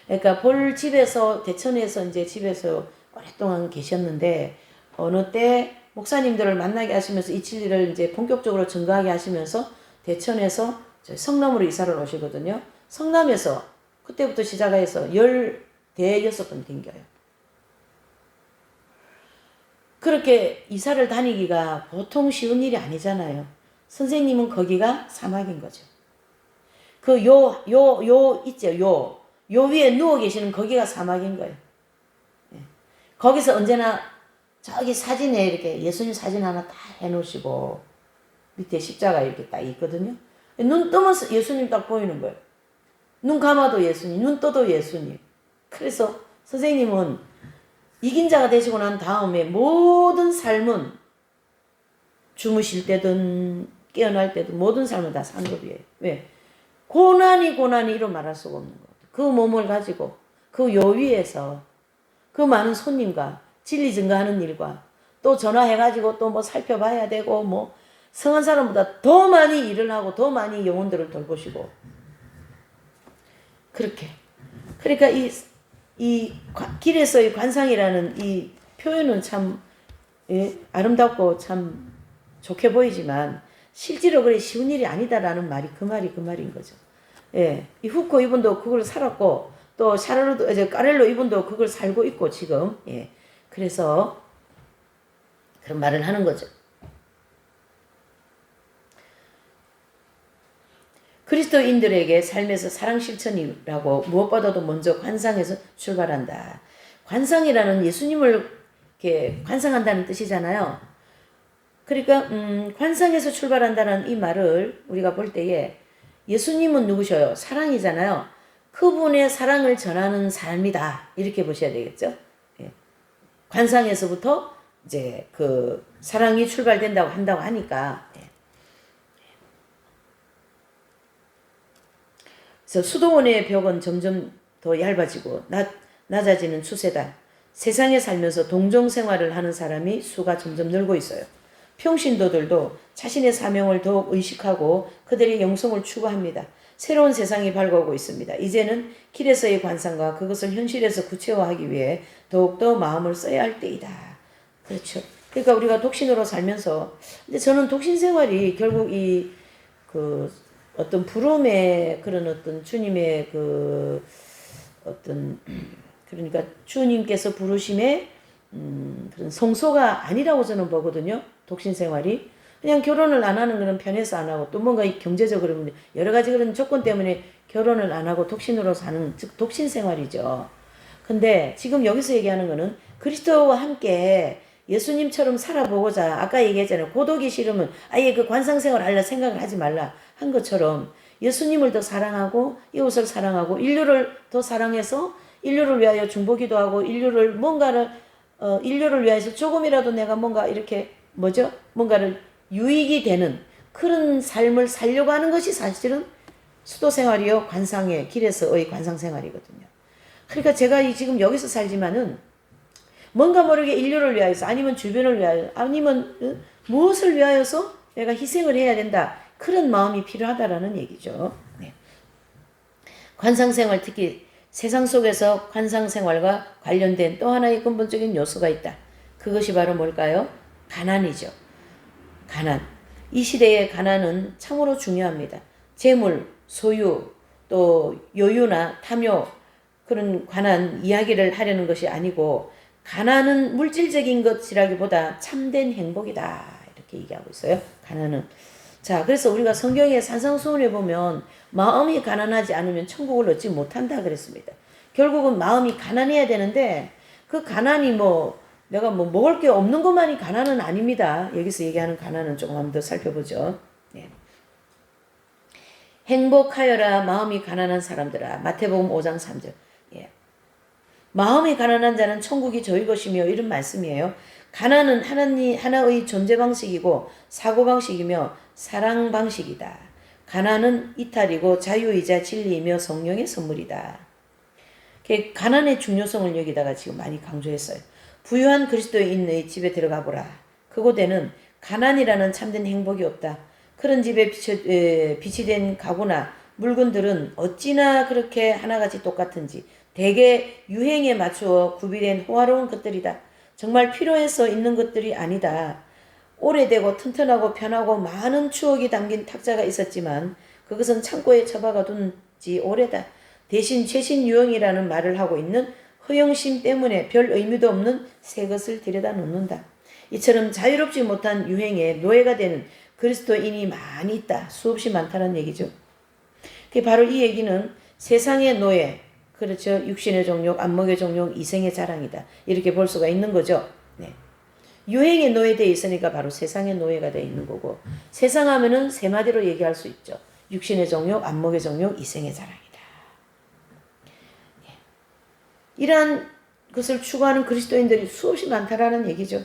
그러니까 볼 집에서 대천에서 이제 집에서 오랫동안 계셨는데 어느 때 목사님들을 만나게 하시면서 이 진리를 이제 본격적으로 증거하게 하시면서 대천에서 성남으로 이사를 오시거든요. 성남에서 그때부터 시작해서 16번 댕겨요. 그렇게 이사를 다니기가 보통 쉬운 일이 아니잖아요. 선생님은 거기가 사막인 거죠. 있죠. 요 위에 누워 계시는 거기가 사막인 거예요. 거기서 언제나 저기 사진에 이렇게 예수님 사진 하나 딱 해놓으시고 밑에 십자가 이렇게 딱 있거든요. 눈 뜨면 예수님 딱 보이는 거예요. 눈 감아도 예수님, 눈 떠도 예수님. 그래서 선생님은 이긴 자가 되시고 난 다음에 모든 삶은 주무실 때든 깨어날 때든 모든 삶은 다 상급이에요. 왜? 고난이 이로 말할 수가 없는 거예요. 그 몸을 가지고 그 요위에서 그 많은 손님과 진리 증거하는 일과 또 전화해가지고 또 뭐 살펴봐야 되고 뭐 성한 사람보다 더 많이 일을 하고 더 많이 영혼들을 돌보시고 그렇게 그러니까 이 길에서의 관상이라는 이 표현은 참 아름답고 참 좋게 보이지만 실제로 그래 쉬운 일이 아니다라는 말이 그 말인 거죠. 예, 이 후코 이분도 그걸 살았고 또 까렐로 이분도 그걸 살고 있고 지금 그래서 그런 말을 하는 거죠. 그리스도인들에게 삶에서 사랑 실천이라고 무엇보다도 먼저 관상에서 출발한다. 관상이라는 예수님을 이렇게 관상한다는 뜻이잖아요. 그러니까 관상에서 출발한다는 이 말을 우리가 볼 때에 예수님은 누구셔요? 사랑이잖아요. 그분의 사랑을 전하는 삶이다. 이렇게 보셔야 되겠죠. 관상에서부터 이제 그 사랑이 출발된다고 한다고 하니까. 그래서 수도원의 벽은 점점 더 얇아지고 낮아지는 추세다. 세상에 살면서 동정생활을 하는 사람이 수가 점점 늘고 있어요. 평신도들도 자신의 사명을 더욱 의식하고 그들의 영성을 추구합니다. 새로운 세상이 밝아오고 있습니다. 이제는 길에서의 관상과 그것을 현실에서 구체화하기 위해 더욱더 마음을 써야 할 때이다. 그렇죠. 그러니까 우리가 독신으로 살면서 근데 저는 독신 생활이 결국 그 어떤 부름의 그런 어떤 주님의 그 어떤 그러니까 주님께서 부르심의 그런 성소가 아니라고 저는 보거든요. 독신 생활이 그냥 결혼을 안 하는 거는 편해서 안 하고 또 뭔가 경제적으로 여러 가지 그런 조건 때문에 결혼을 안 하고 독신으로 사는 즉 독신 생활이죠. 근데 지금 여기서 얘기하는 거는 그리스도와 함께 예수님처럼 살아보고자 아까 얘기했잖아요. 고독이 싫으면 아예 그 관상생활 할라 생각을 하지 말라 한 것처럼 예수님을 더 사랑하고 이웃을 사랑하고 인류를 더 사랑해서 인류를 위하여 중보기도 하고 인류를 위해서 조금이라도 내가 뭔가 이렇게 뭔가를 유익이 되는 그런 삶을 살려고 하는 것이 사실은 수도생활이요 관상의 길에서의 관상생활이거든요. 그러니까 제가 지금 여기서 살지만은 뭔가 모르게 인류를 위하여서 아니면 주변을 위하여 아니면 무엇을 위하여서 내가 희생을 해야 된다. 그런 마음이 필요하다라는 얘기죠. 네. 관상생활 특히 세상 속에서 관상생활과 관련된 또 하나의 근본적인 요소가 있다. 그것이 바로 뭘까요? 가난이죠. 가난. 이 시대의 가난은 참으로 중요합니다. 재물, 소유, 또 요유나 탐욕 그런 관한 이야기를 하려는 것이 아니고 가난은 물질적인 것이라기보다 참된 행복이다. 이렇게 얘기하고 있어요. 가난은. 자, 그래서 우리가 성경의 산상수훈에 보면 마음이 가난하지 않으면 천국을 얻지 못한다 그랬습니다. 결국은 마음이 가난해야 되는데 그 가난이 내가 먹을 게 없는 것만이 가난은 아닙니다. 여기서 얘기하는 가난은 조금 한번 더 살펴보죠. 예. 행복하여라 마음이 가난한 사람들아. 마태복음 5장 3절. 예. 마음이 가난한 자는 천국이 저희 것이며 이런 말씀이에요. 가난은 하나의 존재 방식이고 사고 방식이며 사랑 방식이다. 가난은 이탈이고 자유이자 진리이며 성령의 선물이다. 가난의 중요성을 여기다가 지금 많이 강조했어요. 부유한 그리스도인의 집에 들어가 보라. 그곳에는 가난이라는 참된 행복이 없다. 그런 집에 빛이 된 가구나 물건들은 어찌나 그렇게 하나같이 똑같은지 대개 유행에 맞추어 구비된 호화로운 것들이다. 정말 필요해서 있는 것들이 아니다. 오래되고 튼튼하고 편하고 많은 추억이 담긴 탁자가 있었지만 그것은 창고에 처박아 둔 지 오래다. 대신 최신 유형이라는 말을 하고 있는 허영심 때문에 별 의미도 없는 새 것을 들여다 놓는다. 이처럼 자유롭지 못한 유행에 노예가 되는 그리스도인이 많이 있다. 수없이 많다는 얘기죠. 바로 이 얘기는 세상의 노예, 그렇죠. 육신의 종욕, 안목의 종욕, 이생의 자랑이다. 이렇게 볼 수가 있는 거죠. 네. 유행의 노예되어 있으니까 바로 세상의 노예가 되어 있는 거고, 세상 하면은 세 마디로 얘기할 수 있죠. 육신의 종욕, 안목의 종욕, 이생의 자랑이다. 네. 이러한 것을 추구하는 그리스도인들이 수없이 많다라는 얘기죠.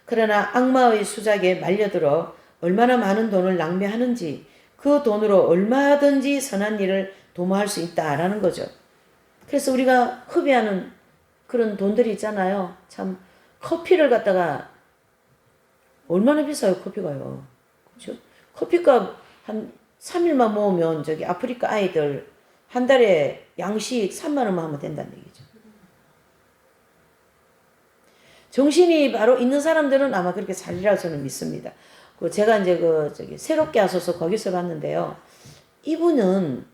그러나 악마의 수작에 말려들어 얼마나 많은 돈을 낭비하는지 그 돈으로 얼마든지 선한 일을 도모할 수 있다라는 거죠. 그래서 우리가 흡입하는 그런 돈들이 있잖아요. 참 커피를 갖다가 얼마나 비싸요, 커피가요. 그렇죠? 커피값 한 3일만 모으면 저기 아프리카 아이들 한 달에 양식 3만 원만 하면 된다는 얘기죠. 정신이 바로 있는 사람들은 아마 그렇게 살리라고 저는 믿습니다. 제가 이제 새롭게 하소서 거기서 봤는데요. 이분은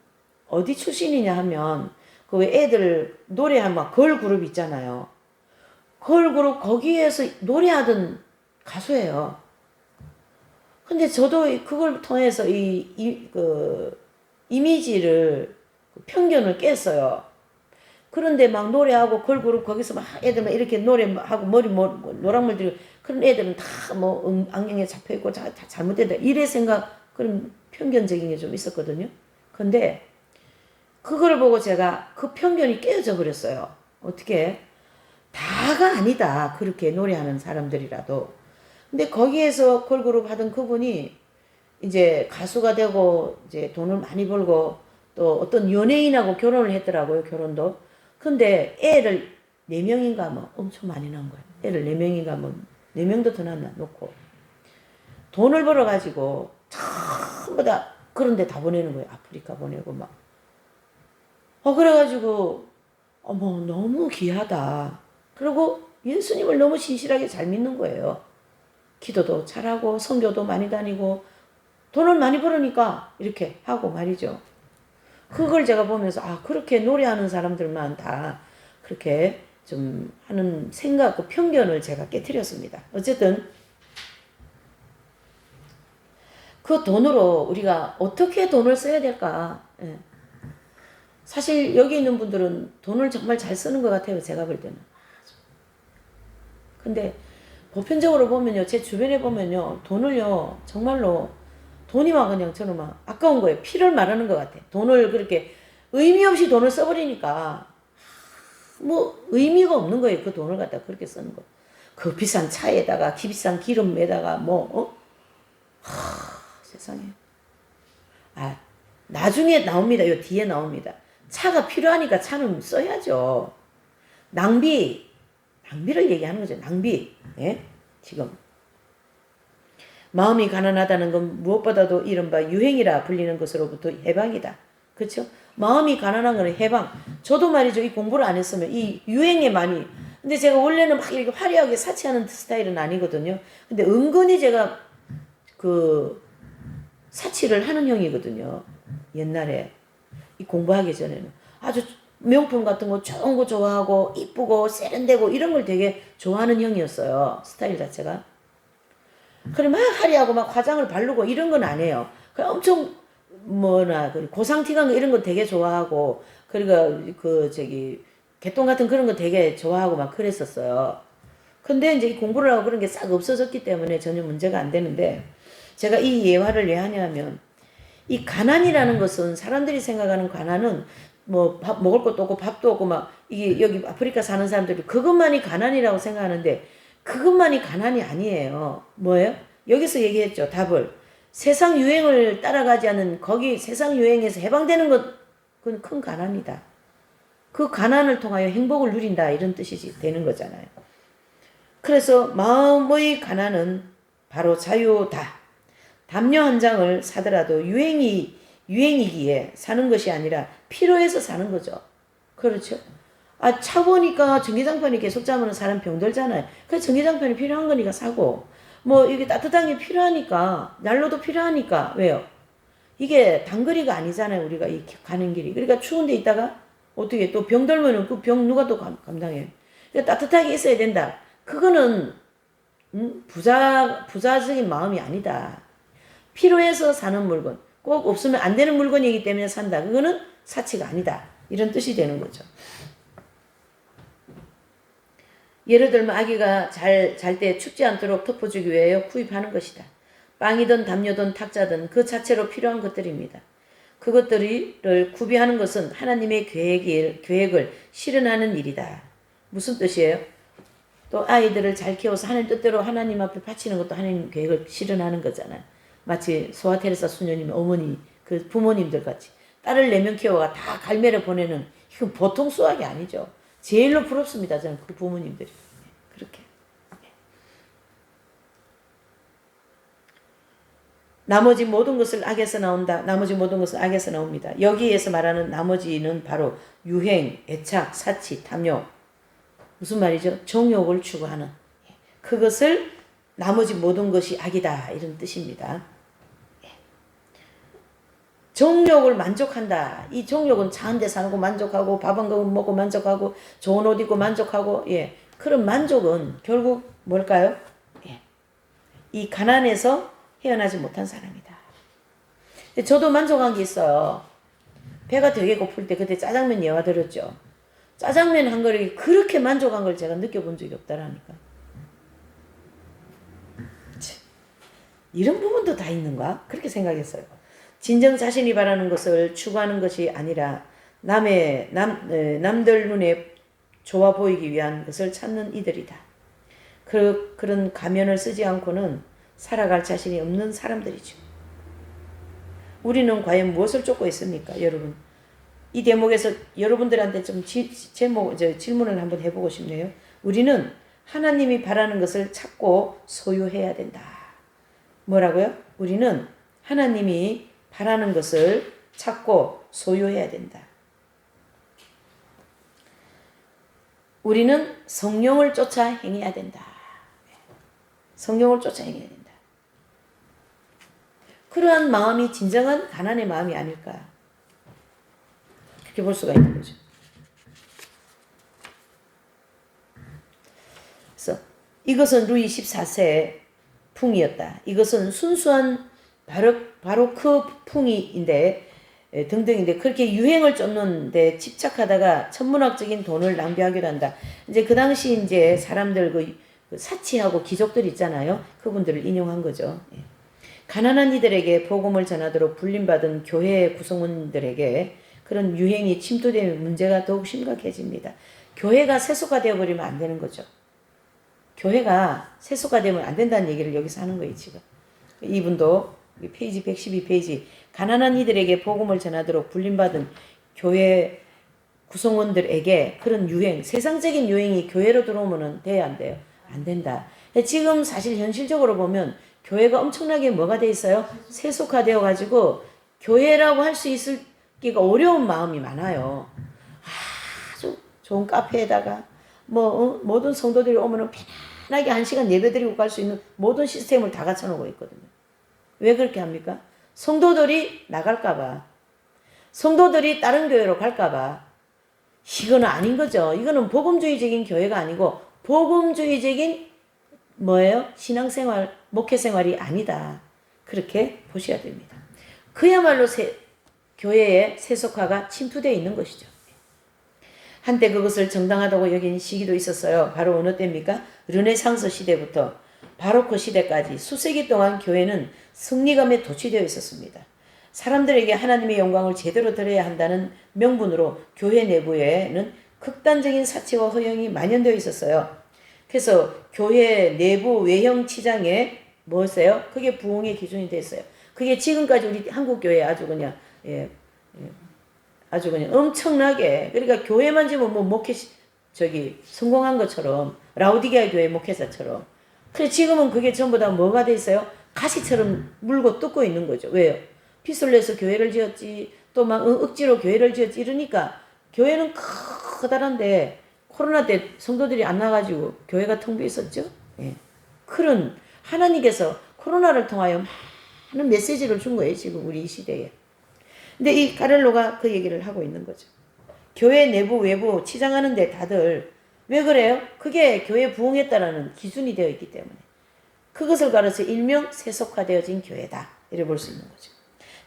어디 출신이냐 하면 왜 애들 노래하면 걸그룹 있잖아요. 걸그룹 거기에서 노래하던 가수예요. 근데 저도 그걸 통해서 이미지를 편견을 깼어요. 그런데 막 노래하고 걸그룹 거기서 막 애들 막 이렇게 노래하고 머리 노랑물 들이고 그런 애들은 다 안경에 잡혀있고 다 잘못된다. 이래 그런 편견적인 게 좀 있었거든요. 근데 그걸 보고 제가 그 편견이 깨어져 버렸어요. 어떻게? 다가 아니다. 그렇게 노래하는 사람들이라도. 근데 거기에서 걸그룹 하던 그분이 이제 가수가 되고 이제 돈을 많이 벌고 또 어떤 연예인하고 결혼을 했더라고요. 결혼도. 근데 애를 4명인가 뭐 엄청 많이 낳은 거예요. 애를 4명인가 뭐 4명도 더 낳나 놓고 돈을 벌어가지고 전부 다 그런 데 다 보내는 거예요. 아프리카 보내고 막. 그래가지고 어머 너무 귀하다. 그리고 예수님을 너무 신실하게 잘 믿는 거예요. 기도도 잘하고 선교도 많이 다니고 돈을 많이 벌으니까 이렇게 하고 말이죠. 그걸 제가 보면서 그렇게 노래하는 사람들만 다 그렇게 좀 하는 생각, 그 편견을 제가 깨트렸습니다. 어쨌든 그 돈으로 우리가 어떻게 돈을 써야 될까? 예. 사실 여기 있는 분들은 돈을 정말 잘 쓰는 것 같아요. 제가 볼 때는. 근데 보편적으로 보면요. 제 주변에 보면요. 돈을요. 정말로 돈이 막 그냥 저는 막 아까운 거예요. 피를 말하는 것 같아. 돈을 그렇게 의미 없이 돈을 써버리니까 뭐 의미가 없는 거예요. 그 돈을 갖다 그렇게 쓰는 거. 그 비싼 차에다가 비싼 기름에다가 세상에. 나중에 나옵니다. 요 뒤에 나옵니다. 차가 필요하니까 차는 써야죠. 낭비를 얘기하는 거죠. 낭비. 예? 지금. 마음이 가난하다는 건 무엇보다도 이른바 유행이라 불리는 것으로부터 해방이다. 그렇죠? 마음이 가난한 건 해방. 저도 말이죠. 이 공부를 안 했으면 이 유행에 많이. 근데 제가 원래는 막 이렇게 화려하게 사치하는 스타일은 아니거든요. 근데 은근히 제가 사치를 하는 형이거든요. 옛날에. 이 공부하기 전에는. 아주 명품 같은 거 좋은 거 좋아하고 이쁘고 세련되고 이런 걸 되게 좋아하는 형이었어요. 스타일 자체가. 그래 막 화려하고 막 화장을 바르고 이런 건 안 해요. 그냥 엄청 고상티간 거 이런 거 되게 좋아하고 그리고 개똥 같은 그런 거 되게 좋아하고 막 그랬었어요. 근데 이제 공부를 하고 그런 게 싹 없어졌기 때문에 전혀 문제가 안 되는데 제가 이 예화를 왜 하냐면 이 가난이라는 것은 사람들이 생각하는 가난은 밥 먹을 것도 없고 밥도 없고 막 이게 여기 아프리카 사는 사람들이 그것만이 가난이라고 생각하는데 그것만이 가난이 아니에요. 뭐예요? 여기서 얘기했죠. 답을. 세상 유행을 따라가지 않는 거기 세상 유행에서 해방되는 것 그건 큰 가난이다. 그 가난을 통하여 행복을 누린다 이런 뜻이 되는 거잖아요. 그래서 마음의 가난은 바로 자유다. 담요 한 장을 사더라도 유행이기에 사는 것이 아니라 필요해서 사는 거죠. 그렇죠. 차 보니까 전기장판이 계속 자면 사람 병들잖아요. 그래서 전기장판이 필요한 거니까 사고, 뭐 이게 따뜻한 게 필요하니까, 난로도 필요하니까. 왜요? 이게 단거리가 아니잖아요. 우리가 이 가는 길이. 그러니까 추운 데 있다가 어떻게 또 병들면은 그 병 누가 또 감당해요? 그러니까 따뜻하게 있어야 된다. 그거는 부자적인 마음이 아니다. 필요해서 사는 물건, 꼭 없으면 안 되는 물건이기 때문에 산다. 그거는 사치가 아니다. 이런 뜻이 되는 거죠. 예를 들면 아기가 잘 때 춥지 않도록 덮어주기 위하여 구입하는 것이다. 빵이든 담요든 탁자든 그 자체로 필요한 것들입니다. 그것들을 구비하는 것은 하나님의 계획을 실현하는 일이다. 무슨 뜻이에요? 또 아이들을 잘 키워서 하나님 뜻대로 하나님 앞에 바치는 것도 하나님 계획을 실현하는 거잖아요. 마치 소아 테레사 수녀님 어머니 그 부모님들 같이 딸을 4명 키워가 다 갈매를 보내는 이건 보통 수학이 아니죠. 제일로 부럽습니다. 저는 그 부모님들이. 그렇게. 나머지 모든 것을 악에서 나온다. 나머지 모든 것은 악에서 나옵니다. 여기에서 말하는 나머지는 바로 유행, 애착, 사치, 탐욕. 무슨 말이죠? 정욕을 추구하는. 그것을 나머지 모든 것이 악이다. 이런 뜻입니다. 정욕을 만족한다. 이 정욕은 차 한 대 사고 만족하고 밥 한 그릇 먹고 만족하고 좋은 옷 입고 만족하고 그런 만족은 결국 뭘까요? 이 가난에서 헤어나지 못한 사람이다. 저도 만족한 게 있어요. 배가 되게 고플 때 그때 짜장면 예화 드렸죠. 짜장면 한 그릇이 그렇게 만족한 걸 제가 느껴본 적이 없다라니까. 이런 부분도 다 있는가? 그렇게 생각했어요. 진정 자신이 바라는 것을 추구하는 것이 아니라 남들 눈에 좋아 보이기 위한 것을 찾는 이들이다. 그런 가면을 쓰지 않고는 살아갈 자신이 없는 사람들이죠. 우리는 과연 무엇을 쫓고 있습니까, 여러분? 이 대목에서 여러분들한테 좀 질문을 한번 해보고 싶네요. 우리는 하나님이 바라는 것을 찾고 소유해야 된다. 뭐라고요? 우리는 하나님이 바라는 것을 찾고 소유해야 된다. 우리는 성령을 쫓아 행해야 된다. 성령을 쫓아 행해야 된다. 그러한 마음이 진정한 가난의 마음이 아닐까. 그렇게 볼 수가 있는 거죠. 그래서 이것은 루이 14세의 풍이었다. 이것은 순수한 바로크 풍이인데 등등인데 그렇게 유행을 쫓는데 집착하다가 천문학적인 돈을 낭비하기도 한다. 이제 그 당시 이제 사람들 그 사치하고 귀족들 있잖아요. 그분들을 인용한 거죠. 가난한 이들에게 복음을 전하도록 불림받은 교회 구성원들에게 그런 유행이 침투되면 문제가 더욱 심각해집니다. 교회가 세속화되어 버리면 안 되는 거죠. 교회가 세속화되면 안 된다는 얘기를 여기서 하는 거예요, 지금. 이분도 페이지 112페이지 가난한 이들에게 복음을 전하도록 불림받은 교회 구성원들에게 그런 유행, 세상적인 유행이 교회로 들어오면 돼야 안 돼요? 안 된다. 지금 사실 현실적으로 보면 교회가 엄청나게 뭐가 돼 있어요? 세속화되어 가지고 교회라고 할 수 있기가 어려운 마음이 많아요. 아주 좋은 카페에다가 모든 성도들이 오면은 편하게 1시간 예배드리고 갈 수 있는 모든 시스템을 다 갖춰놓고 있거든요. 왜 그렇게 합니까? 성도들이 나갈까봐. 성도들이 다른 교회로 갈까봐. 이거는 아닌 거죠. 이거는 복음주의적인 교회가 아니고 복음주의적인 뭐예요? 신앙생활, 목회생활이 아니다. 그렇게 보셔야 됩니다. 그야말로 교회의 세속화가 침투되어 있는 것이죠. 한때 그것을 정당하다고 여긴 시기도 있었어요. 바로 어느 때입니까? 르네상스 시대부터 바로크 시대까지 수세기 동안 교회는 승리감에 도취되어 있었습니다. 사람들에게 하나님의 영광을 제대로 드려야 한다는 명분으로 교회 내부에는 극단적인 사치와 허영이 만연되어 있었어요. 그래서 교회 내부 외형 치장에 뭐였어요? 그게 부흥의 기준이 됐어요. 그게 지금까지 우리 한국 교회 아주 그냥 아주 그냥 엄청나게 그러니까 교회만 지면 뭐 목회 저기 성공한 것처럼 라우디게아 교회 목회자처럼 그래 지금은 그게 전부 다 뭐가 돼 있어요? 가시처럼 물고 뜯고 있는 거죠. 왜요? 빚을 내서 교회를 지었지 또 막 억지로 교회를 지었지 이러니까 교회는 커다란데 코로나 때 성도들이 안 나가지고 교회가 텅 비어 있었죠. 예. 그런 하나님께서 코로나를 통하여 많은 메시지를 준 거예요. 지금 우리 이 시대에. 근데 이 까렐로가 그 얘기를 하고 있는 거죠. 교회 내부 외부 치장하는데 다들 왜 그래요? 그게 교회 부흥했다라는 기준이 되어 있기 때문에 그것을 가르쳐 일명 세속화되어진 교회다 이래 볼 수 있는 거죠.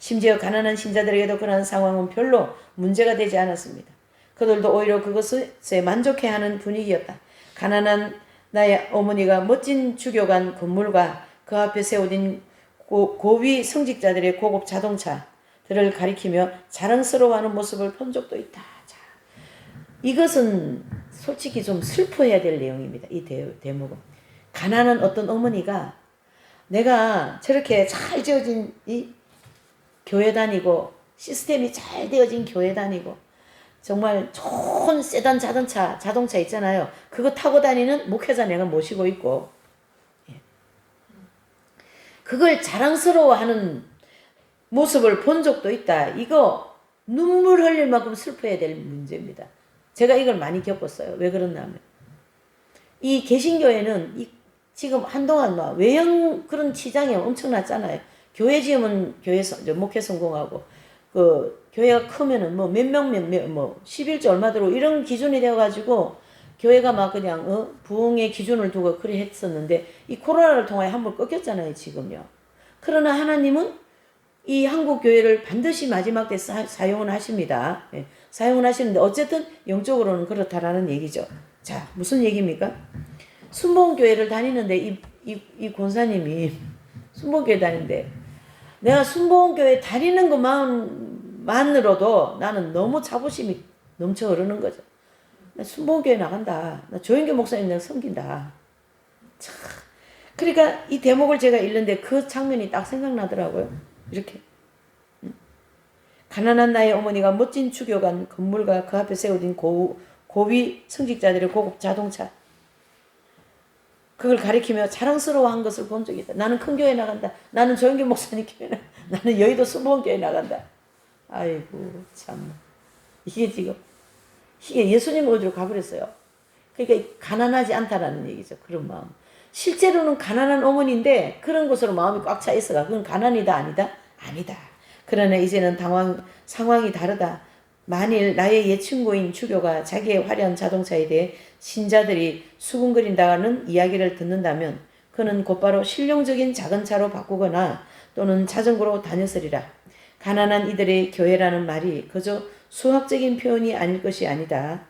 심지어 가난한 신자들에게도 그러한 상황은 별로 문제가 되지 않았습니다. 그들도 오히려 그것에 만족해하는 분위기였다. 가난한 나의 어머니가 멋진 주교관 건물과 그 앞에 세워진 고위 성직자들의 고급 자동차들을 가리키며 자랑스러워하는 모습을 본 적도 있다. 자, 이것은 솔직히 좀 슬퍼해야 될 내용입니다. 이 대목은. 가난한 어떤 어머니가 내가 저렇게 잘 지어진 이 교회 다니고 시스템이 잘 되어진 교회 다니고 정말 좋은 세단 자동차 있잖아요. 그거 타고 다니는 목회자 내가 모시고 있고 그걸 자랑스러워하는 모습을 본 적도 있다. 이거 눈물 흘릴 만큼 슬퍼야 될 문제입니다. 제가 이걸 많이 겪었어요. 왜 그러냐면 이 개신교회는 지금 한동안 막 외형 그런 치장이 엄청났잖아요. 교회 지으면 교회에서 목회 성공하고 그 교회가 크면은 뭐 몇 명 뭐 11조 얼마 들어 이런 기준이 되어가지고 교회가 막 그냥 부흥의 기준을 두고 그리 했었는데 이 코로나를 통하여 한번 꺾였잖아요 지금요. 그러나 하나님은 이 한국 교회를 반드시 마지막 때 사용을 하십니다. 예, 사용을 하시는데 어쨌든 영적으로는 그렇다라는 얘기죠. 자 무슨 얘기입니까? 순복음교회를 다니는데 이 권사님이 순복음교회 다니는데 내가 순복음교회 다니는 것만으로도 나는 너무 자부심이 넘쳐 흐르는 거죠. 나 순복음교회 나간다. 나 조영교 목사님 내가 섬긴다. 참. 그러니까 이 대목을 제가 읽는데 그 장면이 딱 생각나더라고요. 이렇게. 가난한 나의 어머니가 멋진 주교관 건물과 그 앞에 세워진 고위 성직자들의 고급 자동차 그걸 가리키며 자랑스러워한 것을 본 적이 있다. 나는 큰 교회 나간다. 나는 조영교 목사님 교회 나간다. 나는 여의도 순복음교회 나간다. 아이고 참 이게 지금 이게 예수님 어디로 가버렸어요. 그러니까 가난하지 않다라는 얘기죠. 그런 마음. 실제로는 가난한 어머니인데 그런 것으로 마음이 꽉 차 있어가. 그건 가난이다 아니다? 아니다. 그러나 이제는 상황이 다르다. 만일 나의 옛 친구인 주교가 자기의 화려한 자동차에 대해 신자들이 수군거린다는 이야기를 듣는다면 그는 곧바로 실용적인 작은 차로 바꾸거나 또는 자전거로 다녔으리라. 가난한 이들의 교회라는 말이 그저 수학적인 표현이 아닐 것이다.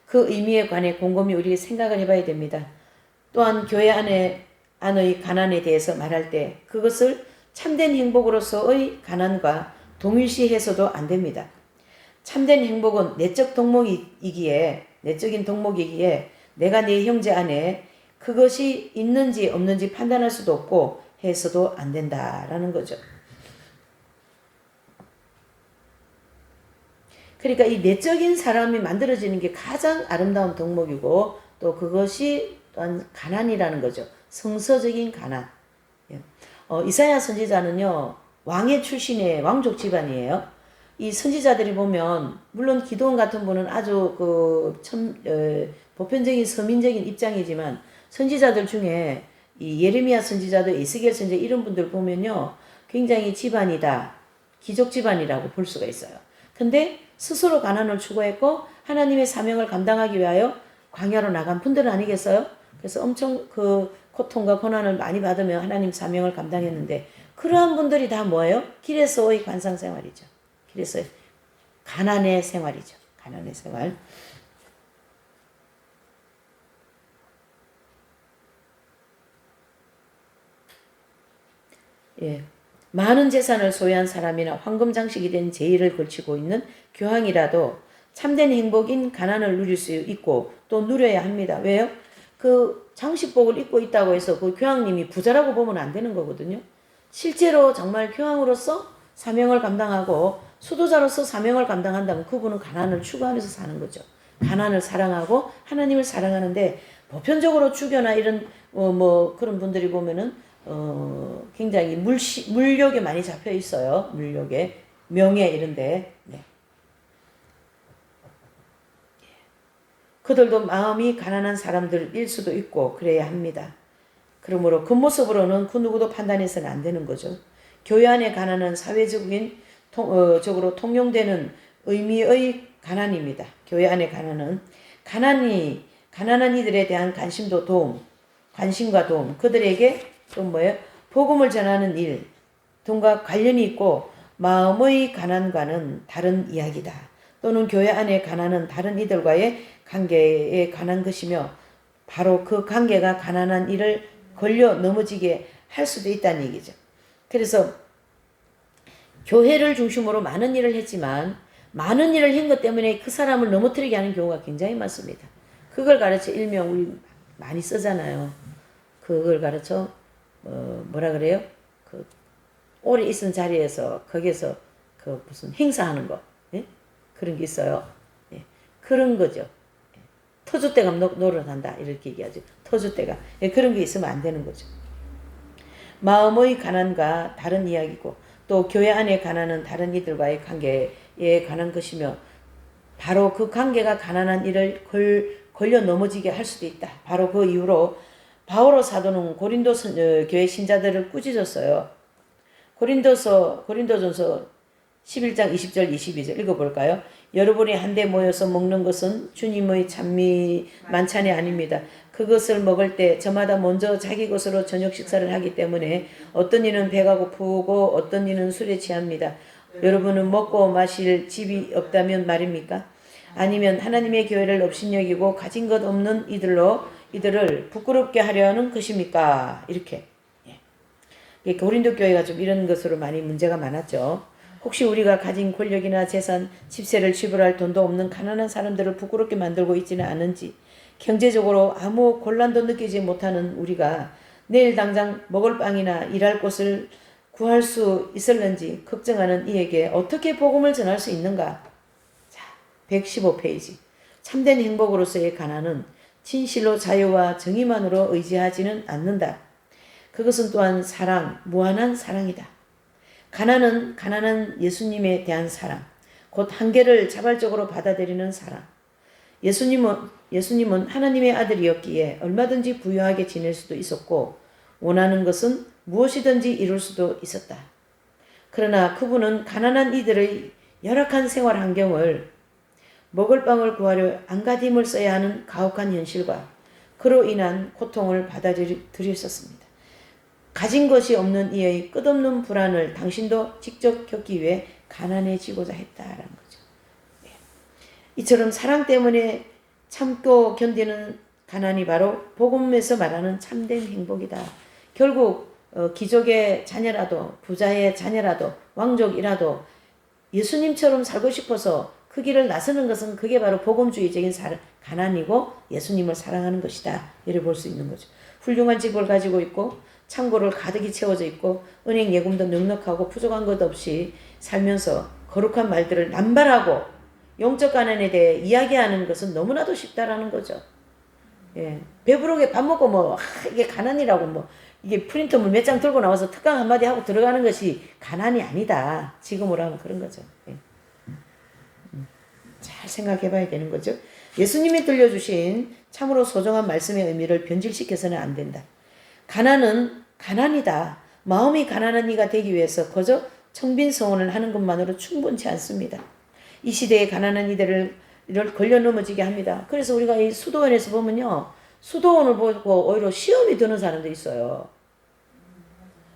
그 의미에 관해 곰곰이 우리 생각을 해봐야 됩니다. 또한 교회 안의 가난에 대해서 말할 때 그것을 참된 행복으로서의 가난과 동일시해서도 안 됩니다. 참된 행복은 내적인 덕목이기에 내가 내 형제 안에 그것이 있는지 없는지 판단할 수도 없고 해서도 안 된다라는 거죠. 그러니까 이 내적인 사람이 만들어지는 게 가장 아름다운 덕목이고 또 그것이 또한 가난이라는 거죠. 성서적인 가난. 이사야 선지자는요 왕의 출신의 왕족 집안이에요. 이 선지자들이 보면 물론 기도원 같은 분은 아주 보편적인 서민적인 입장이지만 선지자들 중에 이 예레미야 선지자도 에스겔 선지자 이런 분들 보면요 굉장히 집안이다 기족 집안이라고 볼 수가 있어요. 근데 스스로 가난을 추구했고 하나님의 사명을 감당하기 위하여 광야로 나간 분들은 아니겠어요? 그래서 엄청 그 고통과 고난을 많이 받으며 하나님 사명을 감당했는데 그러한 분들이 다 뭐예요? 길에서의 관상생활이죠. 길에서의 가난의 생활이죠. 가난의 생활. 예. 많은 재산을 소유한 사람이나 황금 장식이 된 제의를 걸치고 있는 교황이라도 참된 행복인 가난을 누릴 수 있고 또 누려야 합니다. 왜요? 그 장식복을 입고 있다고 해서 그 교황님이 부자라고 보면 안 되는 거거든요. 실제로 정말 교황으로서 사명을 감당하고 수도자로서 사명을 감당한다면 그분은 가난을 추구하면서 사는 거죠. 가난을 사랑하고 하나님을 사랑하는데 보편적으로 주교나 이런 뭐 그런 분들이 보면은 굉장히 물욕에 많이 잡혀 있어요. 물욕에 명예 이런데. 네. 그들도 마음이 가난한 사람들일 수도 있고 그래야 합니다. 그러므로 겉모습으로는 그 누구도 판단해서는 안 되는 거죠. 교회 안의 가난은 사회적인 적으로 통용되는 의미의 가난입니다. 교회 안의 가난은 가난한 이들에 대한 관심과 도움, 그들에게 또 뭐예요? 복음을 전하는 일 등과 관련이 있고 마음의 가난과는 다른 이야기다. 또는 교회 안의 가난은 다른 이들과의 관계에 관한 것이며 바로 그 관계가 가난한 일을 걸려 넘어지게 할 수도 있다는 얘기죠. 그래서 교회를 중심으로 많은 일을 했지만 많은 일을 한 것 때문에 그 사람을 넘어뜨리게 하는 경우가 굉장히 많습니다. 그걸 가르쳐 일명 우리 많이 쓰잖아요. 그걸 가르쳐 뭐라 그래요? 그 오래 있은 자리에서 거기서 그 무슨 행사하는 거, 예? 그런 게 있어요. 예? 그런 거죠. 예. 터줏대감 노릇한다 이렇게 얘기하죠. 터줏대감. 예, 그런 게 있으면 안 되는 거죠. 마음의 가난과 다른 이야기고 또 교회 안의 가난은 다른 이들과의 관계에 관한 것이며 바로 그 관계가 가난한 일을 걸려 넘어지게 할 수도 있다. 바로 그 이유로 바오로 사도는 고린도 교회 신자들을 꾸짖었어요. 고린도전서 11장 20절 22절 읽어볼까요? 여러분이 한데 모여서 먹는 것은 주님의 만찬이 아닙니다. 그것을 먹을 때 저마다 먼저 자기 것으로 저녁 식사를 하기 때문에 어떤 이는 배가 고프고 어떤 이는 술에 취합니다. 여러분은 먹고 마실 집이 없다면 말입니까? 아니면 하나님의 교회를 업신여기고 가진 것 없는 이들을 부끄럽게 하려는 것입니까? 이렇게. 고린도 교회가 좀 이런 것으로 많이 문제가 많았죠. 혹시 우리가 가진 권력이나 재산, 집세를 지불할 돈도 없는 가난한 사람들을 부끄럽게 만들고 있지는 않은지, 경제적으로 아무 곤란도 느끼지 못하는 우리가 내일 당장 먹을 빵이나 일할 곳을 구할 수 있을는지 걱정하는 이에게 어떻게 복음을 전할 수 있는가? 자, 115페이지. 참된 행복으로서의 가난은 진실로 자유와 정의만으로 의지하지는 않는다. 그것은 또한 무한한 사랑이다. 가난은 가난한 예수님에 대한 사랑, 곧 한계를 자발적으로 받아들이는 사랑. 예수님은 하나님의 아들이었기에 얼마든지 부유하게 지낼 수도 있었고 원하는 것은 무엇이든지 이룰 수도 있었다. 그러나 그분은 가난한 이들의 열악한 생활 환경을 먹을 빵을 구하려 안가딤을 써야 하는 가혹한 현실과 그로 인한 고통을 받아들였었습니다. 가진 것이 없는 이의 끝없는 불안을 당신도 직접 겪기 위해 가난해지고자 했다라는 거죠. 이처럼 사랑 때문에 참고 견디는 가난이 바로 복음에서 말하는 참된 행복이다. 결국 귀족의 자녀라도 부자의 자녀라도 왕족이라도 예수님처럼 살고 싶어서 그 길을 나서는 것은 그게 바로 복음주의적인 가난이고 예수님을 사랑하는 것이다. 이를 볼 수 있는 거죠. 훌륭한 집을 가지고 있고 창고를 가득히 채워져 있고 은행 예금도 넉넉하고 부족한 것 없이 살면서 거룩한 말들을 남발하고 영적 가난에 대해 이야기하는 것은 너무나도 쉽다라는 거죠. 예. 배부르게 밥 먹고 이게 가난이라고 이게 프린터물 몇 장 들고 나와서 특강 한마디 하고 들어가는 것이 가난이 아니다. 지금으로 하면 그런 거죠. 예. 잘 생각해 봐야 되는 거죠. 예수님이 들려주신 참으로 소중한 말씀의 의미를 변질시켜서는 안 된다. 가난은 가난이다. 마음이 가난한 이가 되기 위해서 거저 청빈 서원을 하는 것만으로 충분치 않습니다. 이 시대에 가난한 이들을 걸려 넘어지게 합니다. 그래서 우리가 이 수도원에서 보면요. 수도원을 보고 오히려 시험이 드는 사람도 있어요.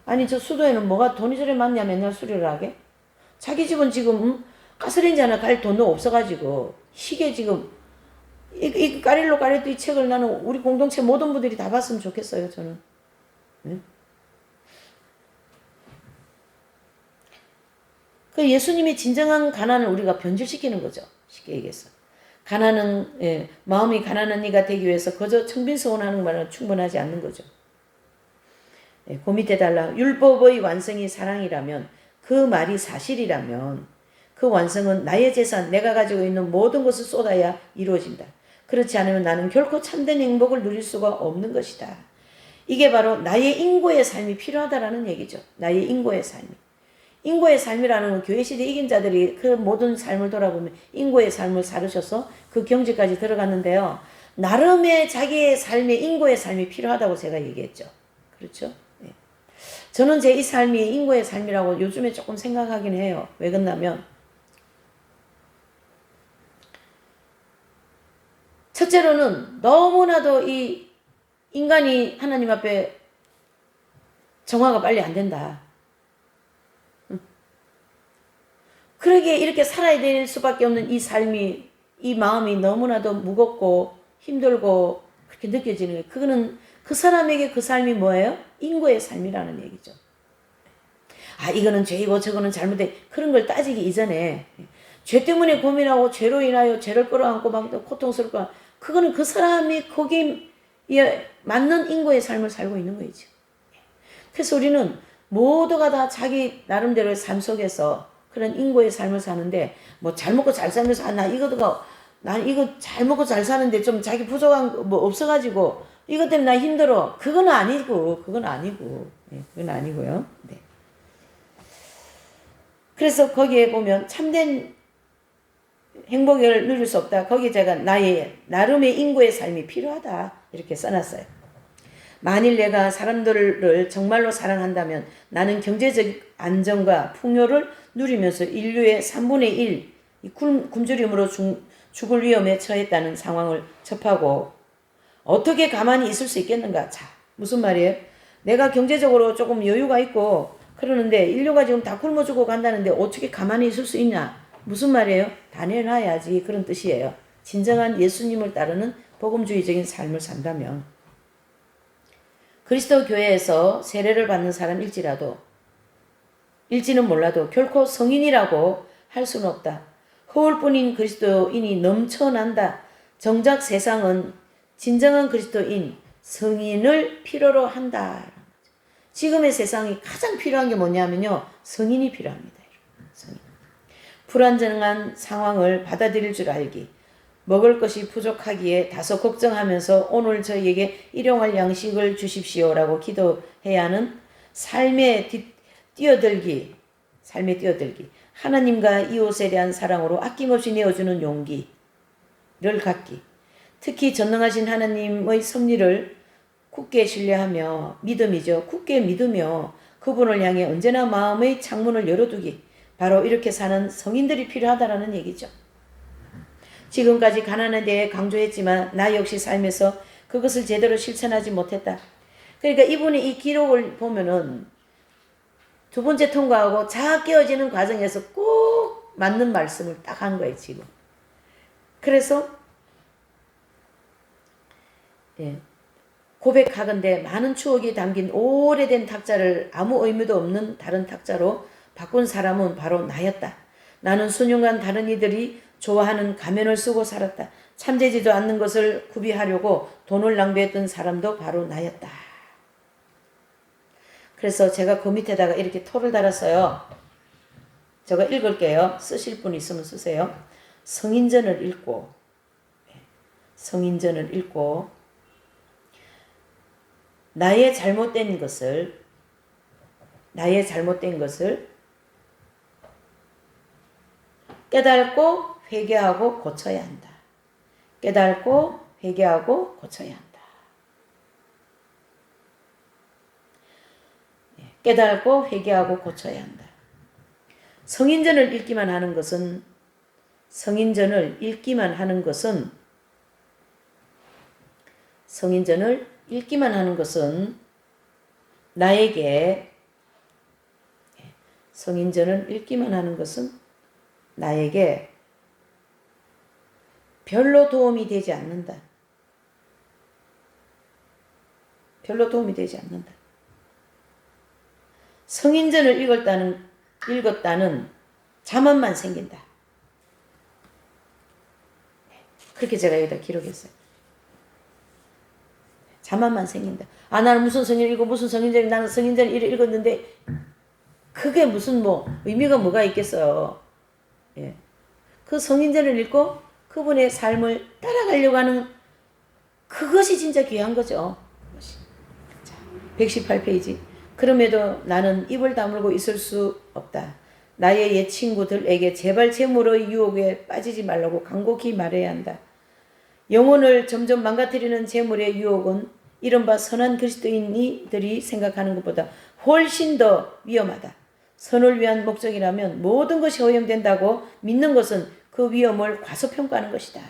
아니 저 수도에는 뭐가 돈이 저리 많냐 맨날 수리를 하게? 자기 집은 지금 가스레인지 하나 갈 돈도 없어가지고 이게 지금 이 까릴로 까릴도 이 책을 나는 우리 공동체 모든 분들이 다 봤으면 좋겠어요. 저는. 네? 그 예수님이 진정한 가난을 우리가 변질시키는 거죠. 쉽게 얘기해서. 가난한 마음이 가난한 이가 되기 위해서 거저 청빈서원하는 말은 충분하지 않는 거죠. 그 밑에 달라. 율법의 완성이 사랑이라면, 그 말이 사실이라면 그 완성은 나의 재산, 내가 가지고 있는 모든 것을 쏟아야 이루어진다. 그렇지 않으면 나는 결코 참된 행복을 누릴 수가 없는 것이다. 이게 바로 나의 인고의 삶이 필요하다라는 얘기죠. 나의 인고의 삶이. 인고의 삶이라는 건 교회시대 이긴 자들이 그 모든 삶을 돌아보면 인고의 삶을 살으셔서 그 경지까지 들어갔는데요. 나름의 자기의 삶의 인고의 삶이 필요하다고 제가 얘기했죠. 그렇죠? 네. 저는 제 이 삶이 인고의 삶이라고 요즘에 조금 생각하긴 해요. 왜 그러냐면 첫째로는 너무나도 이 인간이 하나님 앞에 정화가 빨리 안 된다. 그러기에 이렇게 살아야 될 수밖에 없는 이 삶이, 이 마음이 너무나도 무겁고 힘들고 그렇게 느껴지는 거예요. 그거는 그 사람에게 그 삶이 뭐예요? 인고의 삶이라는 얘기죠. 아, 이거는 죄이고 저거는 잘못돼. 그런 걸 따지기 이전에 죄 때문에 고민하고 죄로 인하여 죄를 끌어안고 막 고통스럽고, 그거는 그 사람이 거기에 맞는 인고의 삶을 살고 있는 거죠. 그래서 우리는 모두가 다 자기 나름대로의 삶 속에서 그런 인고의 삶을 사는데, 뭐 잘 먹고 잘 살면서 난 이거 잘 먹고 잘 사는데 좀 자기 부족한 뭐 없어가지고 이것 때문에 나 힘들어. 그건 아니고. 네, 그건 아니고요. 네. 그래서 거기에 보면 참된 행복을 누릴 수 없다. 거기에 제가 나의 나름의 인고의 삶이 필요하다 이렇게 써놨어요. 만일 내가 사람들을 정말로 사랑한다면 나는 경제적 안정과 풍요를 누리면서 인류의 3분의 1 굶주림으로 죽을 위험에 처했다는 상황을 접하고 어떻게 가만히 있을 수 있겠는가? 자, 무슨 말이에요? 내가 경제적으로 조금 여유가 있고 그러는데 인류가 지금 다 굶어 죽어 간다는데 어떻게 가만히 있을 수 있냐? 무슨 말이에요? 다 내놔야지, 그런 뜻이에요. 진정한 예수님을 따르는 복음주의적인 삶을 산다면. 그리스도 교회에서 세례를 받는 사람일지는 몰라도 결코 성인이라고 할 수는 없다. 허울뿐인 그리스도인이 넘쳐난다. 정작 세상은 진정한 그리스도인, 성인을 필요로 한다. 지금의 세상이 가장 필요한 게 뭐냐면요, 성인이 필요합니다. 성인. 불안정한 상황을 받아들일 줄 알기, 먹을 것이 부족하기에 다소 걱정하면서 오늘 저희에게 일용할 양식을 주십시오라고 기도해야 하는 삶의 뛰어들기, 하나님과 이웃에 대한 사랑으로 아낌없이 내어주는 용기를 갖기, 특히 전능하신 하나님의 섭리를 굳게 신뢰하며 굳게 믿으며 그분을 향해 언제나 마음의 창문을 열어두기, 바로 이렇게 사는 성인들이 필요하다라는 얘기죠. 지금까지 가난에 대해 강조했지만 나 역시 삶에서 그것을 제대로 실천하지 못했다. 그러니까 이분이 이 기록을 보면은 두 번째 통과하고 자아 깨어지는 과정에서 꼭 맞는 말씀을 딱 한 거예요, 지금. 그래서 고백하건대 많은 추억이 담긴 오래된 탁자를 아무 의미도 없는 다른 탁자로 바꾼 사람은 바로 나였다. 나는 수년간 다른 이들이 좋아하는 가면을 쓰고 살았다. 참되지도 않는 것을 구비하려고 돈을 낭비했던 사람도 바로 나였다. 그래서 제가 그 밑에다가 이렇게 토를 달았어요. 제가 읽을게요. 쓰실 분 있으면 쓰세요. 성인전을 읽고 나의 잘못된 것을 깨닫고 회개하고 고쳐야 한다. 깨닫고 회개하고 고쳐야 한다. 깨닫고 회개하고 고쳐야 한다. 성인전을 읽기만 하는 것은 나에게 별로 도움이 되지 않는다. 성인전을 읽었다는 자만만 생긴다. 그렇게 제가 여기다 기록했어요. 자만만 생긴다. 나는 무슨 성경 읽고 무슨 성경절 나는 성경절 읽었는데 그게 무슨 뭐 의미가 뭐가 있겠어요. 예. 그 성인절을 읽고 그분의 삶을 따라가려고 하는 그것이 진짜 귀한 거죠. 118페이지. 그럼에도 나는 입을 다물고 있을 수 없다. 나의 옛 친구들에게 제발 재물의 유혹에 빠지지 말라고 간곡히 말해야 한다. 영혼을 점점 망가뜨리는 재물의 유혹은 이른바 선한 그리스도인이들이 생각하는 것보다 훨씬 더 위험하다. 선을 위한 목적이라면 모든 것이 허용된다고 믿는 것은 그 위험을 과소평가하는 것이다.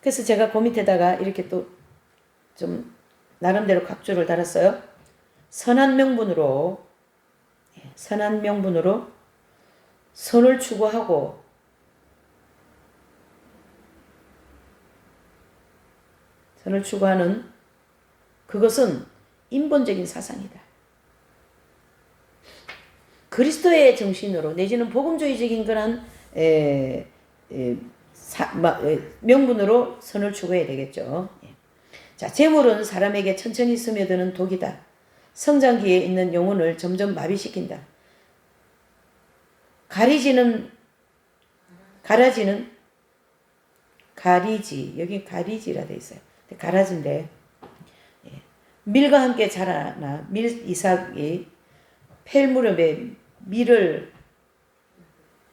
그래서 제가 그 밑에다가 이렇게 또 좀 나름대로 각주를 달았어요. 선한 명분으로 선을 추구하고 선을 추구하는 그것은 인본적인 사상이다. 그리스도의 정신으로 내지는 복음주의적인 그런 명분으로 선을 추구해야 되겠죠. 자, 재물은 사람에게 천천히 스며드는 독이다. 성장기에 있는 영혼을 점점 마비시킨다. 가리지, 여기 가리지라 돼 있어요. 가라지인데, 밀과 함께 자라나 밀 이삭이 펠무렵에 밀을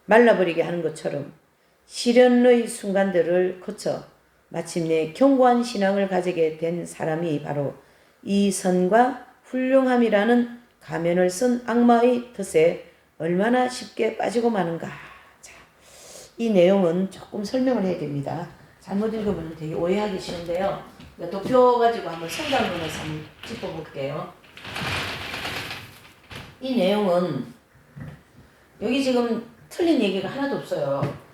말라버리게 하는 것처럼 시련의 순간들을 거쳐 마침내 견고한 신앙을 가지게 된 사람이 바로 이 선과 훌륭함이라는 가면을 쓴 악마의 덫에 얼마나 쉽게 빠지고 마는가. 자, 이 내용은 조금 설명을 해야 됩니다. 잘못 읽으면 되게 오해하기 쉬운데요. 도표 가지고 한번 성경론에서 한번 짚어볼게요. 이 내용은 여기 지금 틀린 얘기가 하나도 없어요.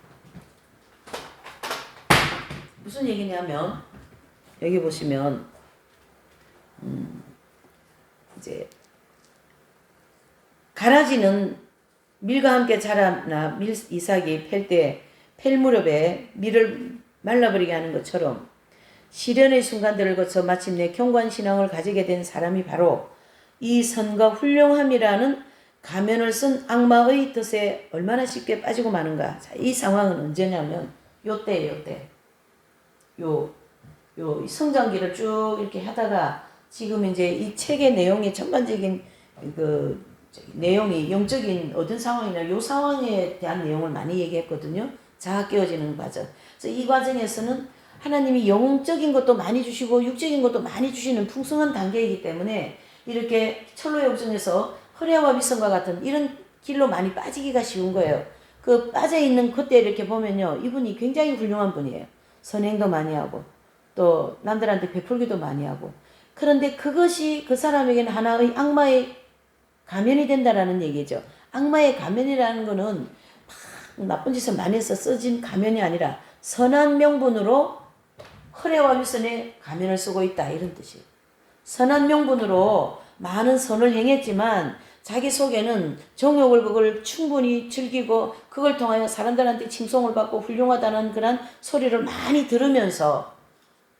무슨 얘기냐면 여기 보시면 이제 가라지는 밀과 함께 자라나 밀 이삭이 팰 때 팰 무렵에 밀을 말라버리게 하는 것처럼 시련의 순간들을 거쳐 마침내 견고한 신앙을 가지게 된 사람이 바로 이 선과 훌륭함이라는 가면을 쓴 악마의 뜻에 얼마나 쉽게 빠지고 마는가. 자, 이 상황은 언제냐면 요때 요 성장기를 쭉 이렇게 하다가 지금 이제 이 책의 내용이 전반적인 그 내용이 영적인 어떤 상황이나 요 상황에 대한 내용을 많이 얘기했거든요. 자아 깨어지는 과정. 그래서 이 과정에서는 하나님이 영적인 것도 많이 주시고 육적인 것도 많이 주시는 풍성한 단계이기 때문에 이렇게 철로의 옥중에서 허리와 미성과 같은 이런 길로 많이 빠지기가 쉬운 거예요. 그 빠져있는 그때 이렇게 보면요. 이분이 굉장히 훌륭한 분이에요. 선행도 많이 하고 또 남들한테 베풀기도 많이 하고 그런데 그것이 그 사람에게는 하나의 악마의 가면이 된다라는 얘기죠. 악마의 가면이라는 거는 막 나쁜 짓을 많이 해서 써진 가면이 아니라 선한 명분으로 허례와 위선의 가면을 쓰고 있다 이런 뜻이에요. 선한 명분으로 많은 선을 행했지만 자기 속에는 정욕을 그걸 충분히 즐기고 그걸 통하여 사람들한테 칭송을 받고 훌륭하다는 그런 소리를 많이 들으면서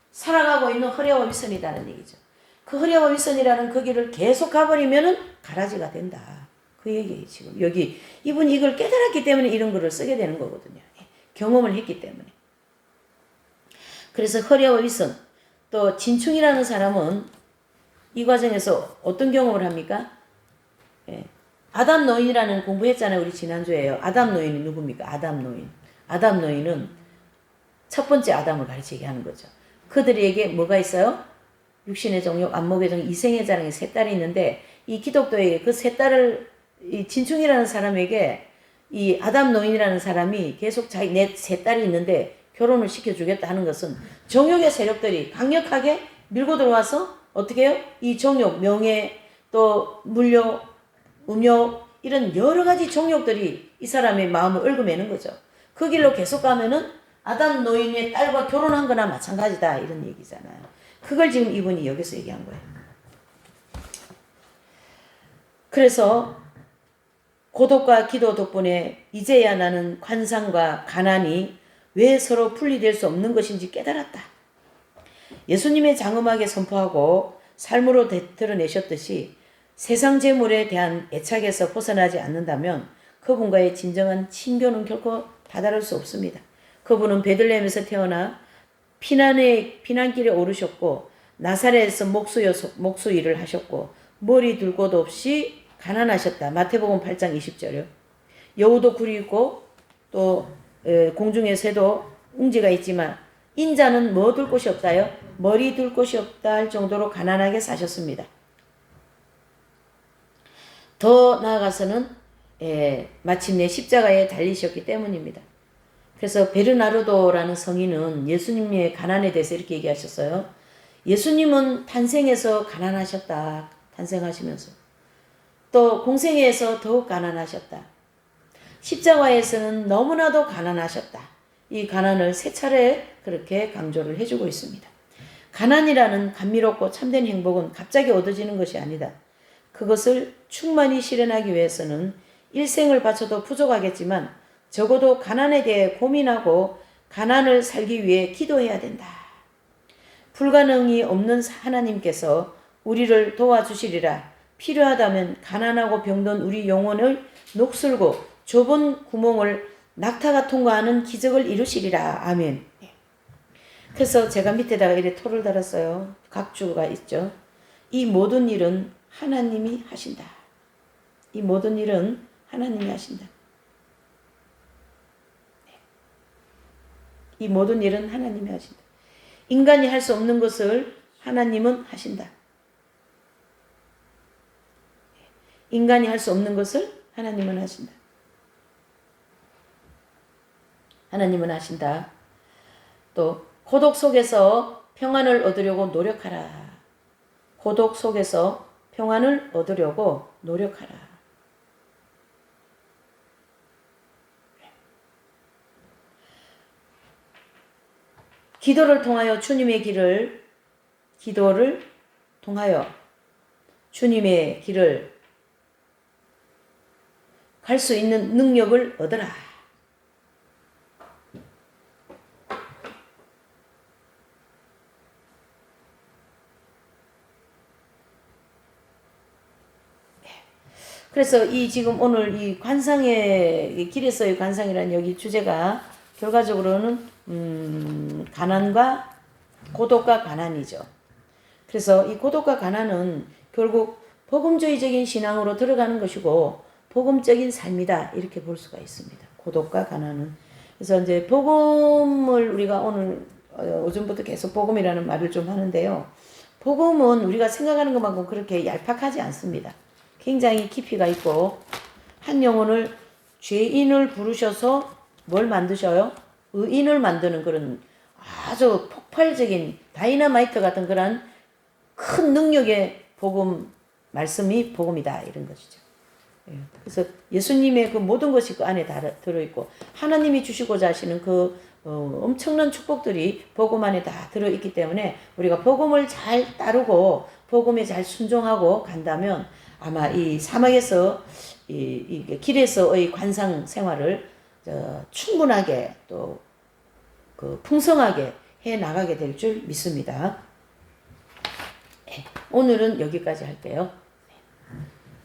살아가고 있는 허례와 위선이라는 얘기죠. 그 허례와 위선이라는 그 길을 계속 가버리면은 가라지가 된다. 그 얘기예요. 지금 여기 이분이 이걸 깨달았기 때문에 이런 글을 쓰게 되는 거거든요. 경험을 했기 때문에. 그래서 허례와 위선 또 진충이라는 사람은 이 과정에서 어떤 경험을 합니까? 아담 노인이라는 공부했잖아요. 우리 지난주에요. 아담 노인이 누굽니까? 아담 노인. 아담 노인은 첫 번째 아담을 가르치게 하는 거죠. 그들에게 뭐가 있어요? 육신의 정욕, 안목의 정욕, 이생의 자랑이 세 딸이 있는데 이 기독교에 그 세 딸을 이 진충이라는 사람에게 이 아담 노인이라는 사람이 계속 자기 내 세 딸이 있는데 결혼을 시켜주겠다 하는 것은 정욕의 세력들이 강력하게 밀고 들어와서 어떻게 해요? 이 정욕, 명예, 또 물욕, 음욕 이런 여러 가지 정욕들이 이 사람의 마음을 얽어매는 거죠. 그 길로 계속 가면은 아담 노인의 딸과 결혼한 거나 마찬가지다 이런 얘기잖아요. 그걸 지금 이분이 여기서 얘기한 거예요. 그래서 고독과 기도 덕분에 이제야 나는 관상과 가난이 왜 서로 분리될 수 없는 것인지 깨달았다. 예수님의 장엄하게 선포하고 삶으로 드러내셨듯이 세상 재물에 대한 애착에서 벗어나지 않는다면 그분과의 진정한 친교는 결코 다다를 수 없습니다. 그분은 베들레헴에서 태어나 피난길에 오르셨고 나사렛에서 목수 일을 하셨고 머리 둘 곳 없이 가난하셨다. 마태복음 8장 20절이요. 여우도 굴이 있고 또 공중의 새도 웅지가 있지만 인자는 뭐 둘 곳이 없다요? 머리 둘 곳이 없다 할 정도로 가난하게 사셨습니다. 더 나아가서는 마침내 십자가에 달리셨기 때문입니다. 그래서 베르나르도라는 성인은 예수님의 가난에 대해서 이렇게 얘기하셨어요. 예수님은 탄생해서 가난하셨다. 탄생하시면서. 또 공생애에서 더욱 가난하셨다. 십자가에서는 너무나도 가난하셨다. 이 가난을 세 차례 그렇게 강조를 해주고 있습니다. 가난이라는 감미롭고 참된 행복은 갑자기 얻어지는 것이 아니다. 그것을 충만히 실현하기 위해서는 일생을 바쳐도 부족하겠지만 적어도 가난에 대해 고민하고 가난을 살기 위해 기도해야 된다. 불가능이 없는 하나님께서 우리를 도와주시리라. 필요하다면 가난하고 병든 우리 영혼을 녹슬고 좁은 구멍을 낙타가 통과하는 기적을 이루시리라. 아멘. 그래서 제가 밑에다가 이렇게 토를 달았어요. 각주가 있죠. 이 모든 일은 하나님이 하신다. 이 모든 일은 하나님이 하신다. 이 모든 일은 하나님이 하신다. 인간이 할 수 없는 것을 하나님은 하신다. 인간이 할 수 없는 것을 하나님은 하신다. 하나님은 하신다. 또 고독 속에서 평안을 얻으려고 노력하라. 고독 속에서 평안을 얻으려고 노력하라. 기도를 통하여 주님의 길을 갈 수 있는 능력을 얻어라. 그래서 이 지금 오늘 이 관상의 길에서의 관상이라는 여기 주제가 결과적으로는 가난과 고독과 가난이죠. 그래서 이 고독과 가난은 결국 복음주의적인 신앙으로 들어가는 것이고 복음적인 삶이다 이렇게 볼 수가 있습니다. 고독과 가난은. 그래서 이제 복음을 우리가 오늘 오전부터 계속 복음이라는 말을 좀 하는데요. 복음은 우리가 생각하는 것만큼 그렇게 얄팍하지 않습니다. 굉장히 깊이가 있고 한 영혼을 죄인을 부르셔서 뭘 만드셔요? 의인을 만드는 그런 아주 폭발적인 다이너마이트 같은 그런 큰 능력의 복음 말씀이 복음이다 이런 것이죠. 그래서 예수님의 그 모든 것이 그 안에 들어있고 하나님이 주시고자 하시는 그 엄청난 축복들이 복음 안에 다 들어있기 때문에 우리가 복음을 잘 따르고 복음에 잘 순종하고 간다면 아마 이 사막에서 이 길에서의 관상 생활을 충분하게 또 그 풍성하게 해 나가게 될 줄 믿습니다. 오늘은 여기까지 할게요.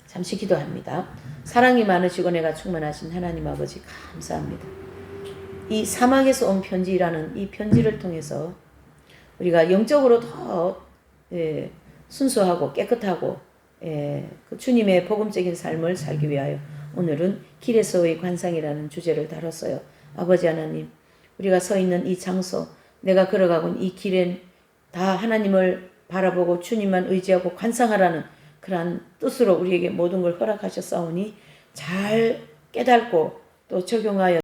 잠시 기도합니다. 사랑이 많으시고 내가 충만하신 하나님 아버지 감사합니다. 이 사막에서 온 편지라는 이 편지를 통해서 우리가 영적으로 더 순수하고 깨끗하고 그 주님의 복음적인 삶을 살기 위하여 오늘은 길에서의 관상이라는 주제를 다뤘어요. 아버지 하나님, 우리가 서 있는 이 장소, 내가 걸어가고 있는 이 길엔 다 하나님을 바라보고 주님만 의지하고 관상하라는 그러한 뜻으로 우리에게 모든 걸 허락하셨사오니 잘 깨닫고 또 적용하여